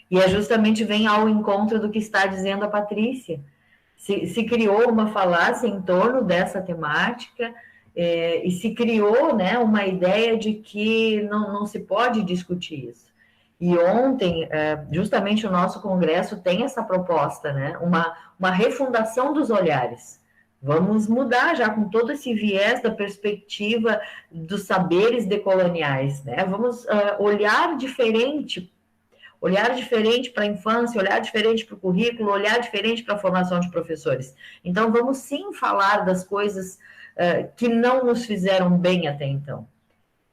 E justamente vem ao encontro do que está dizendo a Patrícia. Se criou uma falácia em torno dessa temática e se criou, né, uma ideia de que não se pode discutir isso. E ontem, justamente o nosso congresso tem essa proposta, né? Uma refundação dos olhares. Vamos mudar já com todo esse viés da perspectiva dos saberes decoloniais, né? Vamos olhar diferente para a infância, olhar diferente para o currículo, olhar diferente para a formação de professores. Então, vamos sim falar das coisas que não nos fizeram bem até então.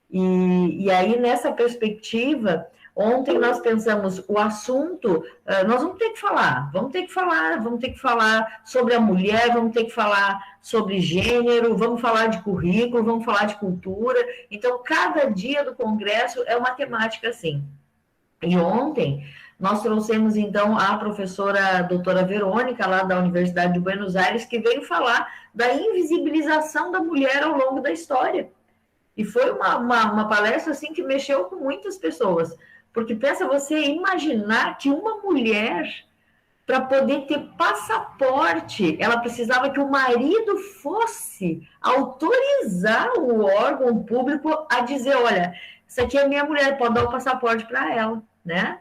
E aí, nessa perspectiva... Ontem nós pensamos, o assunto, nós vamos ter que falar sobre a mulher, vamos ter que falar sobre gênero, vamos falar de currículo, vamos falar de cultura. Então, cada dia do congresso é uma temática assim. E ontem nós trouxemos, então, a professora doutora Verônica, lá da Universidade de Buenos Aires, que veio falar da invisibilização da mulher ao longo da história. E foi uma palestra, assim, que mexeu com muitas pessoas. Porque pensa você imaginar que uma mulher, para poder ter passaporte, ela precisava que o marido fosse autorizar o órgão público a dizer, olha, essa aqui é minha mulher, pode dar o passaporte para ela, né?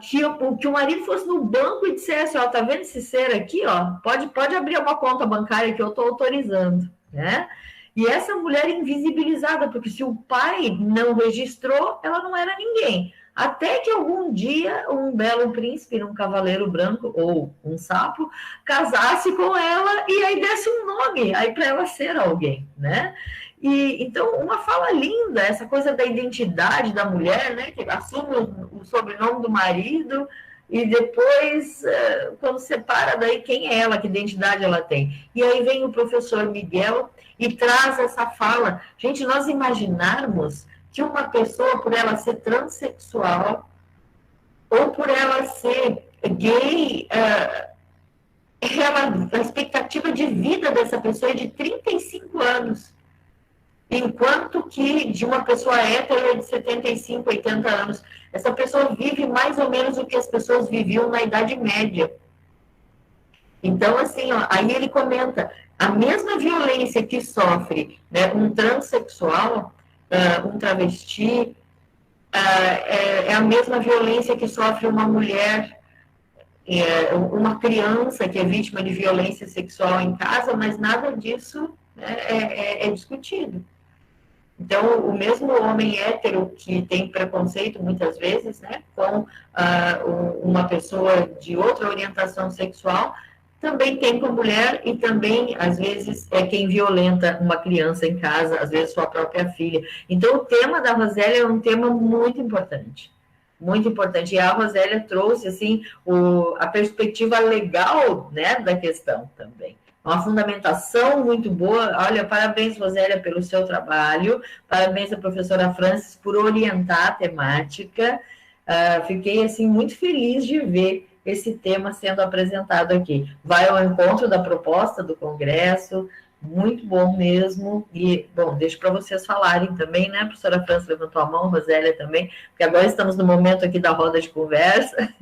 Que o marido fosse no banco e dissesse, ó, tá vendo esse ser aqui, ó, pode abrir uma conta bancária que eu estou autorizando, né? E essa mulher invisibilizada, porque se o pai não registrou, ela não era ninguém. Até que algum dia um belo príncipe, um cavaleiro branco ou um sapo, casasse com ela e aí desse um nome, aí para ela ser alguém, né? E, então, uma fala linda, essa coisa da identidade da mulher, né, que assume o sobrenome do marido e depois, quando separa, daí quem é ela, que identidade ela tem. E aí vem o professor Miguel e traz essa fala. Gente, nós imaginarmos que uma pessoa, por ela ser transexual ou por ela ser gay, a expectativa de vida dessa pessoa é de 35 anos. Enquanto que de uma pessoa hétero é de 75, 80 anos. Essa pessoa vive mais ou menos o que as pessoas viviam na Idade Média. Então, assim, ó, aí ele comenta, a mesma violência que sofre, né, um transexual, um travesti, é a mesma violência que sofre uma mulher, uma criança que é vítima de violência sexual em casa, mas nada disso, né, é discutido. Então, o mesmo homem hétero que tem preconceito, muitas vezes, né, com uma pessoa de outra orientação sexual, também tem com mulher e também, às vezes, é quem violenta uma criança em casa, às vezes sua própria filha. Então, o tema da Rosélia é um tema muito importante. Muito importante. E a Rosélia trouxe, assim, a perspectiva legal, né, da questão também. Uma fundamentação muito boa. Olha, parabéns, Rosélia, pelo seu trabalho. Parabéns à professora Francis por orientar a temática. Fiquei, assim, muito feliz de ver esse tema sendo apresentado aqui. Vai ao encontro da proposta do Congresso, muito bom mesmo. E, bom, deixo para vocês falarem também, né? A professora Francis levantou a mão, Rosélia também, porque agora estamos no momento aqui da roda de conversa.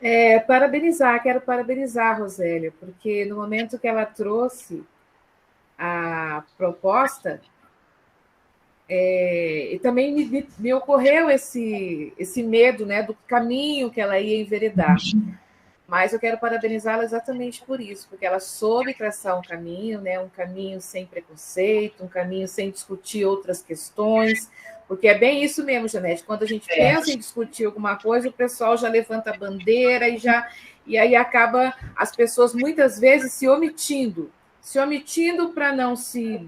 Quero parabenizar a Rosélia, porque no momento que ela trouxe a proposta, e também me ocorreu esse medo, né, do caminho que ela ia enveredar. Mas eu quero parabenizá-la exatamente por isso, porque ela soube traçar um caminho, né, um caminho sem preconceito, um caminho sem discutir outras questões, porque é bem isso mesmo, Janete, quando a gente pensa em discutir alguma coisa, o pessoal já levanta a bandeira e aí acaba as pessoas muitas vezes se omitindo para não se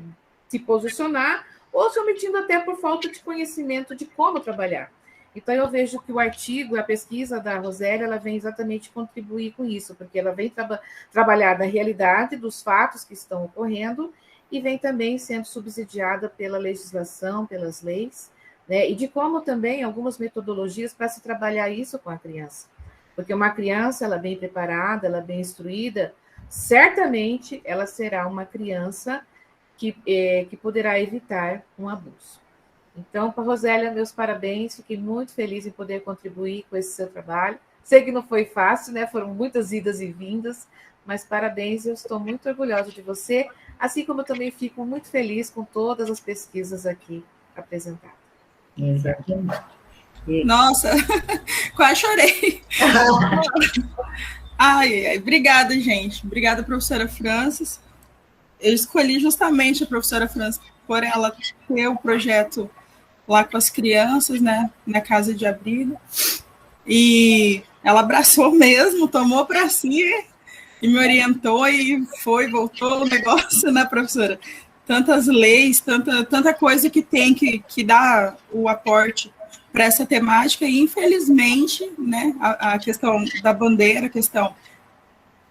posicionar, ou se omitindo até por falta de conhecimento de como trabalhar. Então, eu vejo que o artigo, a pesquisa da Rosélia, ela vem exatamente contribuir com isso, porque ela vem trabalhar da realidade, dos fatos que estão ocorrendo, e vem também sendo subsidiada pela legislação, pelas leis, né? E de como também algumas metodologias para se trabalhar isso com a criança. Porque uma criança, ela bem preparada, ela bem instruída, certamente ela será uma criança que poderá evitar um abuso. Então, para a Rosélia, meus parabéns, fiquei muito feliz em poder contribuir com esse seu trabalho. Sei que não foi fácil, né? Foram muitas idas e vindas, mas parabéns, eu estou muito orgulhosa de você, assim como eu também fico muito feliz com todas as pesquisas aqui apresentadas. Exatamente. Nossa, quase chorei. Ai, obrigada, gente. Obrigada, professora Francis. Eu escolhi justamente a professora Francis por ela ter o projeto lá com as crianças, né, na casa de abrigo, e ela abraçou mesmo, tomou para si e me orientou e voltou o negócio, né, professora? Tantas leis, tanta coisa que tem que dar o aporte para essa temática, e infelizmente, né, a questão da bandeira, a questão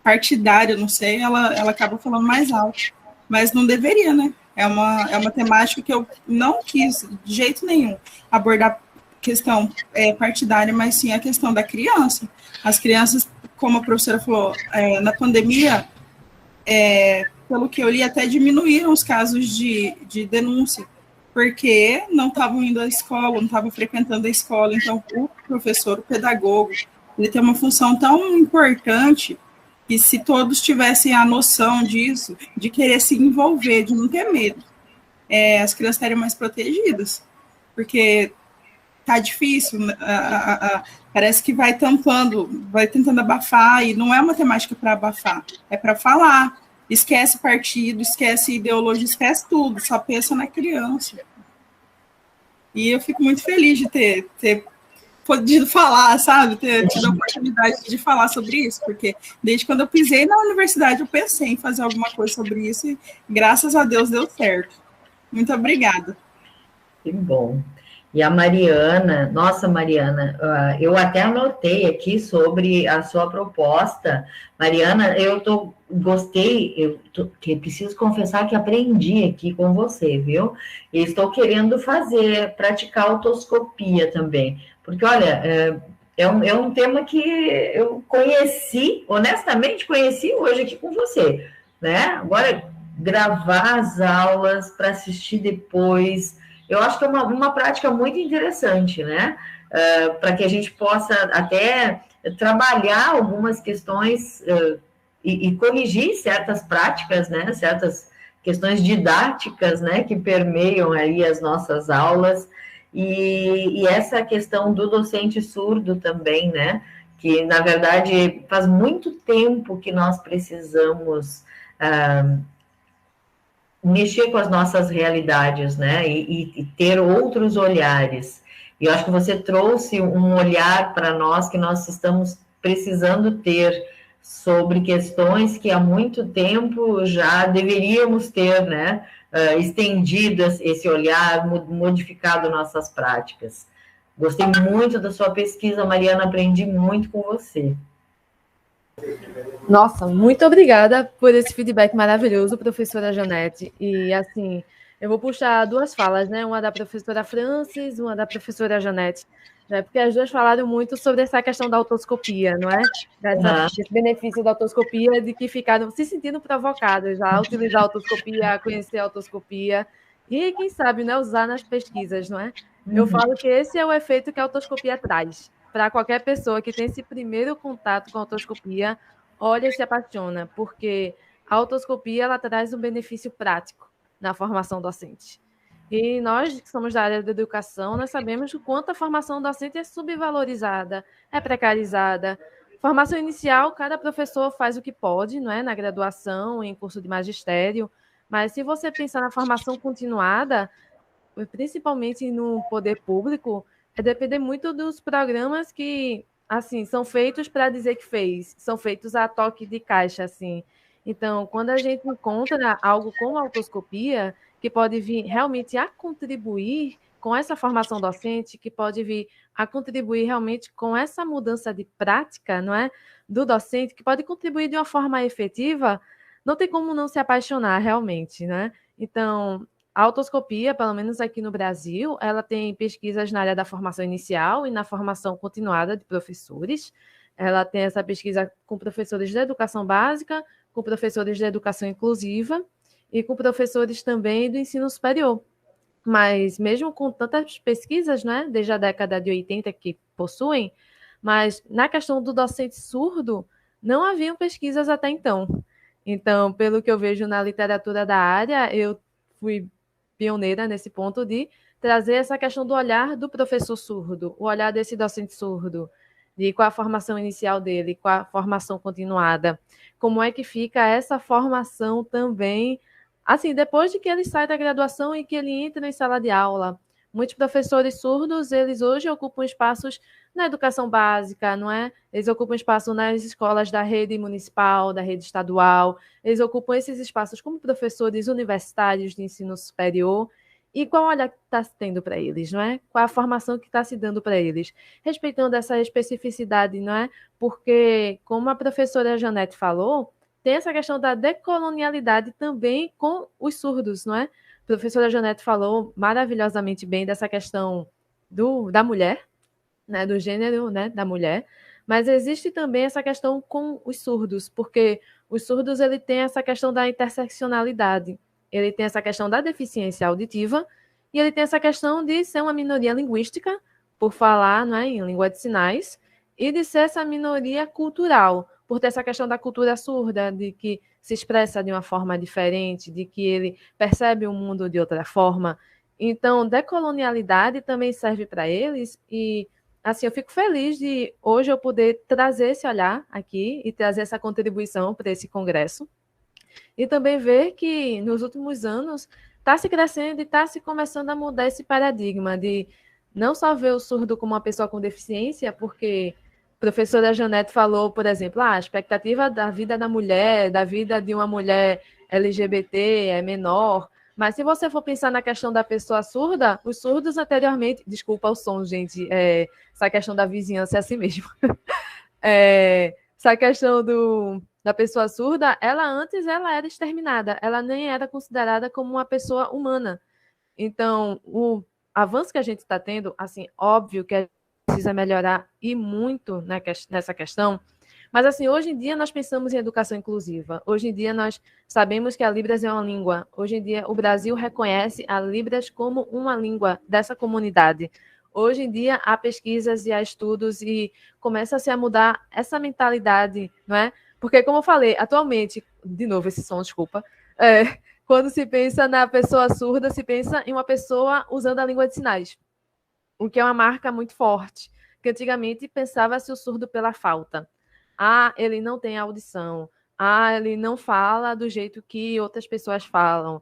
partidária, não sei, ela acaba falando mais alto, mas não deveria, né? É uma temática que eu não quis, de jeito nenhum, abordar questão partidária, mas sim a questão da criança. As crianças, como a professora falou, na pandemia, pelo que eu li, até diminuíram os casos de denúncia, porque não estavam indo à escola, não estavam frequentando a escola. Então, o professor, o pedagogo, ele tem uma função tão importante que, se todos tivessem a noção disso, de querer se envolver, de não ter medo, as crianças estariam mais protegidas, porque tá difícil, parece que vai tampando, vai tentando abafar, e não é uma temática para abafar, é para falar. Esquece partido, esquece ideologia, esquece tudo, só pensa na criança. E eu fico muito feliz de ter podido falar, sabe? Ter tido a oportunidade de falar sobre isso, porque desde quando eu pisei na universidade eu pensei em fazer alguma coisa sobre isso e graças a Deus deu certo. Muito obrigada. Que bom. E a Mariana, nossa, Mariana, eu até anotei aqui sobre a sua proposta. Mariana, gostei, que preciso confessar que aprendi aqui com você, viu? E estou querendo praticar autoscopia também, porque, olha, é um tema que eu conheci, honestamente conheci hoje aqui com você, né? Agora, gravar as aulas para assistir depois, eu acho que é uma prática muito interessante, né? Para que a gente possa até trabalhar algumas questões e corrigir certas práticas, né? Certas questões didáticas, né? Que permeiam aí as nossas aulas. E essa questão do docente surdo também, né? Que, na verdade, faz muito tempo que nós precisamos mexer com as nossas realidades, né, e ter outros olhares. E eu acho que você trouxe um olhar para nós que nós estamos precisando ter sobre questões que há muito tempo já deveríamos ter, né, estendido esse olhar, modificado nossas práticas. Gostei muito da sua pesquisa, Mariana, aprendi muito com você. Nossa, muito obrigada por esse feedback maravilhoso, professora Janete. E, assim, eu vou puxar duas falas, né? Uma da professora Francis, uma da professora Janete, né? Porque as duas falaram muito sobre essa questão da autoscopia, não é? Esse benefício da autoscopia, de que ficaram se sentindo provocadas a utilizar a autoscopia, a conhecer a autoscopia e, quem sabe, né, usar nas pesquisas, não é? Eu falo que esse é o efeito que a autoscopia traz. Para qualquer pessoa que tem esse primeiro contato com a autoscopia, olha e se apaixona, porque a autoscopia ela traz um benefício prático na formação docente. E nós, que somos da área da educação, nós sabemos o quanto a formação docente é subvalorizada, é precarizada. Formação inicial, cada professor faz o que pode, não é? Na graduação, em curso de magistério, mas se você pensar na formação continuada, principalmente no poder público, depender muito dos programas que, assim, são feitos para dizer que fez, são feitos a toque de caixa, assim. Então, quando a gente encontra algo como a autoscopia, que pode vir realmente a contribuir com essa formação docente, que pode vir a contribuir realmente com essa mudança de prática, não é? Do docente, que pode contribuir de uma forma efetiva, não tem como não se apaixonar realmente, né? Então, a autoscopia, pelo menos aqui no Brasil, ela tem pesquisas na área da formação inicial e na formação continuada de professores. Ela tem essa pesquisa com professores de educação básica, com professores de educação inclusiva e com professores também do ensino superior. Mas mesmo com tantas pesquisas, né, desde a década de 80 que possuem, mas na questão do docente surdo, não haviam pesquisas até então. Então, pelo que eu vejo na literatura da área, eu fui pioneira nesse ponto de trazer essa questão do olhar do professor surdo, o olhar desse docente surdo, de qual a formação inicial dele, qual a formação continuada, como é que fica essa formação também, assim, depois de que ele sai da graduação e que ele entra em sala de aula. Muitos professores surdos, eles hoje ocupam espaços na educação básica, não é? Eles ocupam espaço nas escolas da rede municipal, da rede estadual, eles ocupam esses espaços como professores universitários de ensino superior. E qual olhar que está se tendo para eles, não é? Qual a formação que está se dando para eles? Respeitando essa especificidade, não é? Porque, como a professora Janete falou, tem essa questão da decolonialidade também com os surdos, não é? A professora Janete falou maravilhosamente bem dessa questão da mulher, né, do gênero, né, da mulher, mas existe também essa questão com os surdos, porque os surdos ele tem essa questão da interseccionalidade, ele tem essa questão da deficiência auditiva e ele tem essa questão de ser uma minoria linguística, por falar, não é, em língua de sinais, e de ser essa minoria cultural, por ter essa questão da cultura surda, de que se expressa de uma forma diferente, de que ele percebe o mundo de outra forma. Então, decolonialidade também serve para eles e assim, eu fico feliz de hoje eu poder trazer esse olhar aqui e trazer essa contribuição para esse congresso. E também ver que nos últimos anos está se crescendo e está se começando a mudar esse paradigma de não só ver o surdo como uma pessoa com deficiência, porque a professora Janete falou, por exemplo, a expectativa da vida da mulher, da vida de uma mulher LGBT é menor. Mas se você for pensar na questão da pessoa surda, os surdos anteriormente... Desculpa o som, gente. Essa questão da vizinhança é assim mesmo. Essa questão da pessoa surda, antes ela era exterminada. Ela nem era considerada como uma pessoa humana. Então, o avanço que a gente está tendo, assim, óbvio que a gente precisa melhorar e muito nessa questão. Mas, assim, hoje em dia nós pensamos em educação inclusiva. Hoje em dia nós sabemos que a Libras é uma língua. Hoje em dia o Brasil reconhece a Libras como uma língua dessa comunidade. Hoje em dia há pesquisas e há estudos e começa-se a mudar essa mentalidade, não é? Porque, como eu falei, atualmente, de novo esse som, desculpa, quando se pensa na pessoa surda, se pensa em uma pessoa usando a língua de sinais, o que é uma marca muito forte, que antigamente pensava-se o surdo pela falta. Ele não tem audição. Ele não fala do jeito que outras pessoas falam.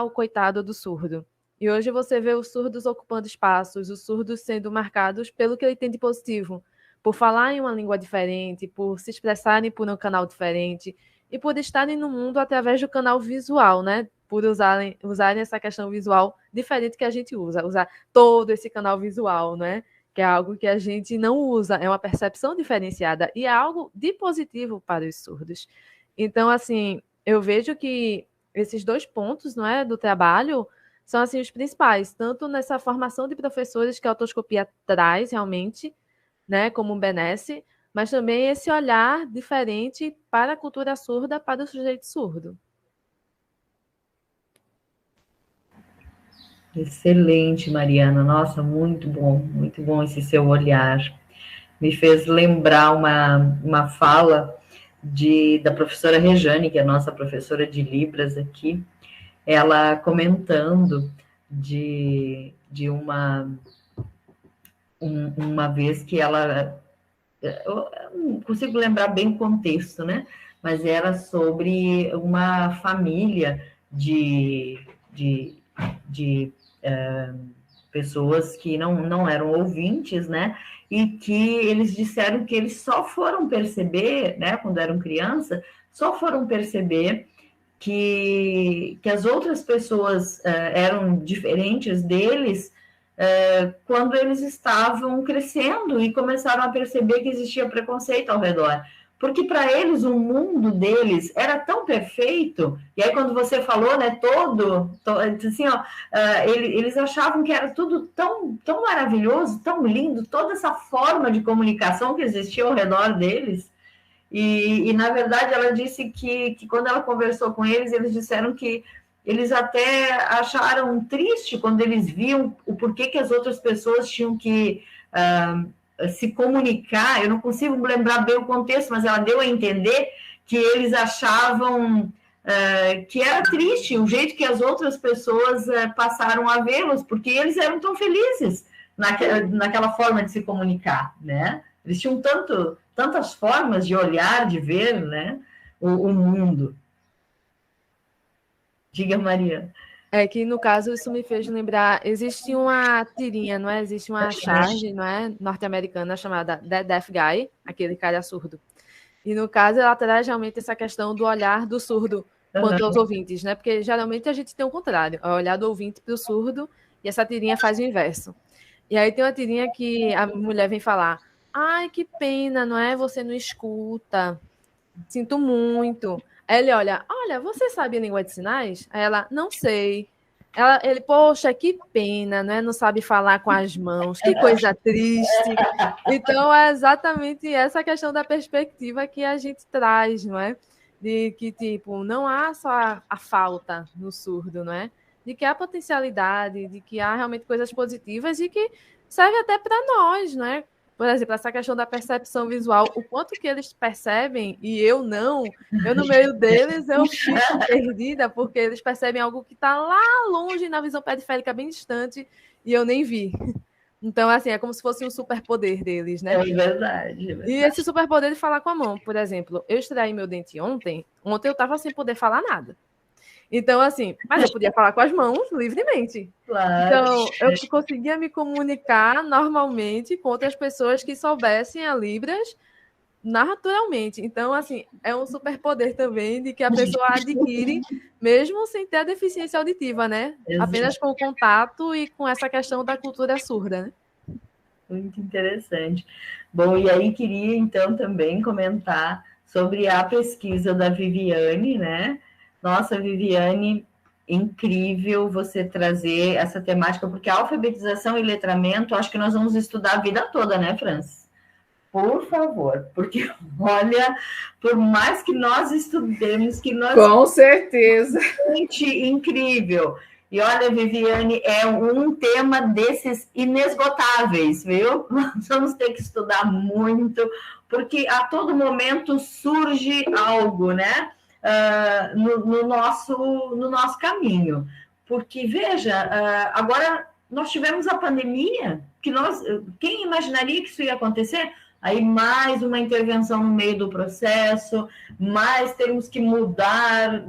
O coitado do surdo. E hoje você vê os surdos ocupando espaços, os surdos sendo marcados pelo que ele tem de positivo, por falar em uma língua diferente, por se expressarem por um canal diferente e por estarem no mundo através do canal visual, né? Por usarem essa questão visual diferente que a gente usar todo esse canal visual, né? Que é algo que a gente não usa, é uma percepção diferenciada e é algo de positivo para os surdos. Então, assim, eu vejo que esses 2 pontos, não é, do trabalho são, assim, os principais, tanto nessa formação de professores que a otoscopia traz realmente, né, como um benesse, mas também esse olhar diferente para a cultura surda, para o sujeito surdo. Excelente, Mariana. Nossa, muito bom esse seu olhar. Me fez lembrar uma fala da professora Rejane, que é a nossa professora de Libras aqui, ela comentando de uma vez que ela... Eu não consigo lembrar bem o contexto, né? Mas era sobre uma família de pessoas que não eram ouvintes, né? E que eles disseram que eles só foram perceber, né? Quando eram criança, só foram perceber que as outras pessoas eram diferentes deles quando eles estavam crescendo e começaram a perceber que existia preconceito ao redor. Porque para eles, o mundo deles era tão perfeito, e aí quando você falou, né, assim, ó, eles achavam que era tudo tão, tão maravilhoso, tão lindo, toda essa forma de comunicação que existia ao redor deles, e na verdade ela disse que quando ela conversou com eles, eles disseram que eles até acharam triste quando eles viam o porquê que as outras pessoas tinham que... se comunicar, eu não consigo lembrar bem o contexto, mas ela deu a entender que eles achavam que era triste o jeito que as outras pessoas passaram a vê-los, porque eles eram tão felizes naquela forma de se comunicar, né? Eles tinham tantas formas de olhar, de ver, né, o mundo. Diga, Maria. É que, no caso, isso me fez lembrar... Existe uma tirinha, não é? Existe uma charge, não é? Norte-americana chamada The Deaf Guy, aquele cara surdo. E, no caso, ela traz realmente essa questão do olhar do surdo quanto aos ouvintes, né? Porque, geralmente, a gente tem o contrário. É o olhar do ouvinte para o surdo e essa tirinha faz o inverso. E aí tem uma tirinha que a mulher vem falar: ai, que pena, não é? Você não escuta. sinto muito. Aí ele olha, você sabe língua de sinais? Aí ela, não sei. Ele, poxa, que pena, né? Não sabe falar com as mãos, que coisa triste. Então, é exatamente essa questão da perspectiva que a gente traz, não é? De que, tipo, não há só a falta no surdo, não é? De que há potencialidade, de que há realmente coisas positivas e que serve até para nós, não é? Por exemplo, essa questão da percepção visual, o quanto que eles percebem e eu não, eu no meio deles eu fico perdida, porque eles percebem algo que está lá longe na visão periférica, bem distante, e eu nem vi. Então, assim, é como se fosse um superpoder deles, né? É verdade, é verdade. E esse superpoder de falar com a mão, por exemplo, eu extraí meu dente ontem eu estava sem poder falar nada. Então, assim, mas eu podia falar com as mãos livremente. Claro. Então, eu conseguia me comunicar normalmente com outras pessoas que soubessem a Libras naturalmente. Então, assim, é um superpoder também de que a pessoa adquire, mesmo sem ter a deficiência auditiva, né? Exato. Apenas com o contato e com essa questão da cultura surda, né? Muito interessante. Bom, e aí queria, então, também comentar sobre a pesquisa da Viviane, né? Nossa, Viviane, incrível você trazer essa temática, porque a alfabetização e letramento, acho que nós vamos estudar a vida toda, né, Francis? Por favor, porque, olha, por mais que nós estudemos, que nós... Com certeza. Gente, incrível. E olha, Viviane, é um tema desses inesgotáveis, viu? Nós vamos ter que estudar muito, porque a todo momento surge algo, né? No nosso caminho. Porque, veja, agora nós tivemos a pandemia, quem imaginaria que isso ia acontecer? Aí mais uma intervenção no meio do processo, mais temos que mudar,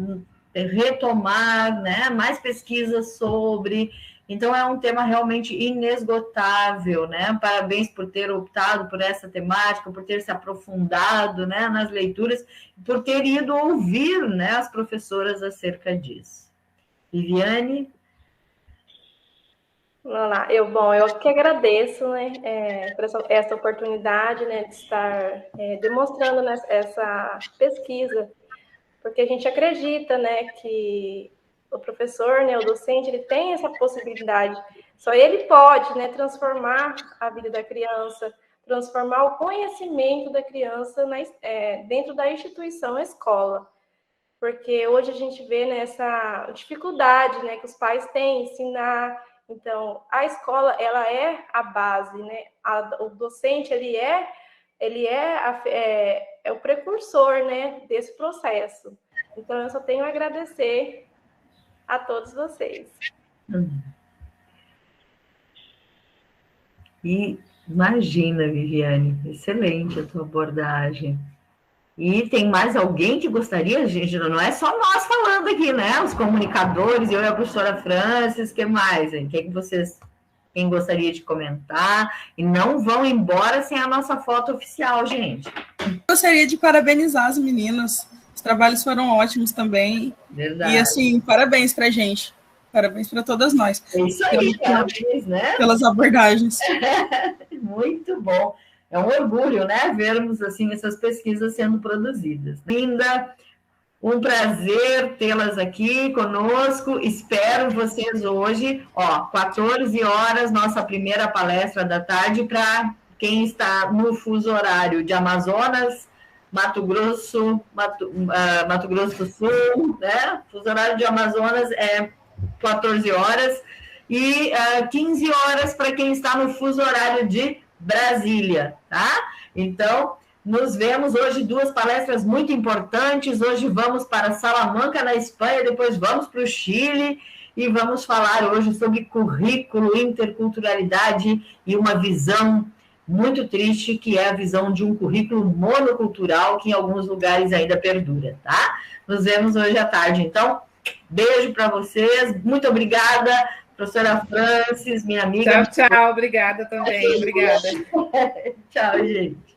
retomar, né? Mais pesquisas sobre. Então, é um tema realmente inesgotável, né? Parabéns por ter optado por essa temática, por ter se aprofundado, né, nas leituras, por ter ido ouvir, né, as professoras acerca disso. Viviane? Vamos lá. Eu que agradeço, né, por essa oportunidade, né, de estar demonstrando, né, essa pesquisa, porque a gente acredita, né, que o professor, né, o docente, ele tem essa possibilidade. Só ele pode, né, transformar a vida da criança, transformar o conhecimento da criança dentro da instituição escola. Porque hoje a gente vê, né, essa dificuldade, né, que os pais têm em ensinar. Então, a escola, ela é a base, né? O docente, ele é o precursor, né, desse processo. Então, eu só tenho a agradecer a todos vocês. E imagina, Viviane, excelente a tua abordagem. E tem mais alguém que gostaria, gente? Não é só nós falando aqui, né? Os comunicadores, eu e a professora Francis, que mais? Quem gostaria de comentar? E não vão embora sem a nossa foto oficial, gente. Gostaria de parabenizar as meninas. Os trabalhos foram ótimos também. Verdade. E, assim, parabéns pra gente. Parabéns para todas nós. É isso aí, parabéns, né? Pelas abordagens. Muito bom. É um orgulho, né, vermos assim essas pesquisas sendo produzidas. Linda, um prazer tê-las aqui conosco. Espero vocês hoje, 14 horas, nossa primeira palestra da tarde para quem está no fuso horário de Amazonas, Mato Grosso do Sul, né? Fuso horário de Amazonas é 14 horas e 15 horas para quem está no fuso horário de Brasília, tá? Então, nos vemos hoje, 2 palestras muito importantes. Hoje vamos para Salamanca, na Espanha, depois vamos para o Chile e vamos falar hoje sobre currículo, interculturalidade e uma visão muito triste, que é a visão de um currículo monocultural que em alguns lugares ainda perdura, tá? Nos vemos hoje à tarde, então. Beijo para vocês, muito obrigada. Professora Francis, minha amiga. Tchau, tchau. Obrigada também. Obrigada. Tchau, gente.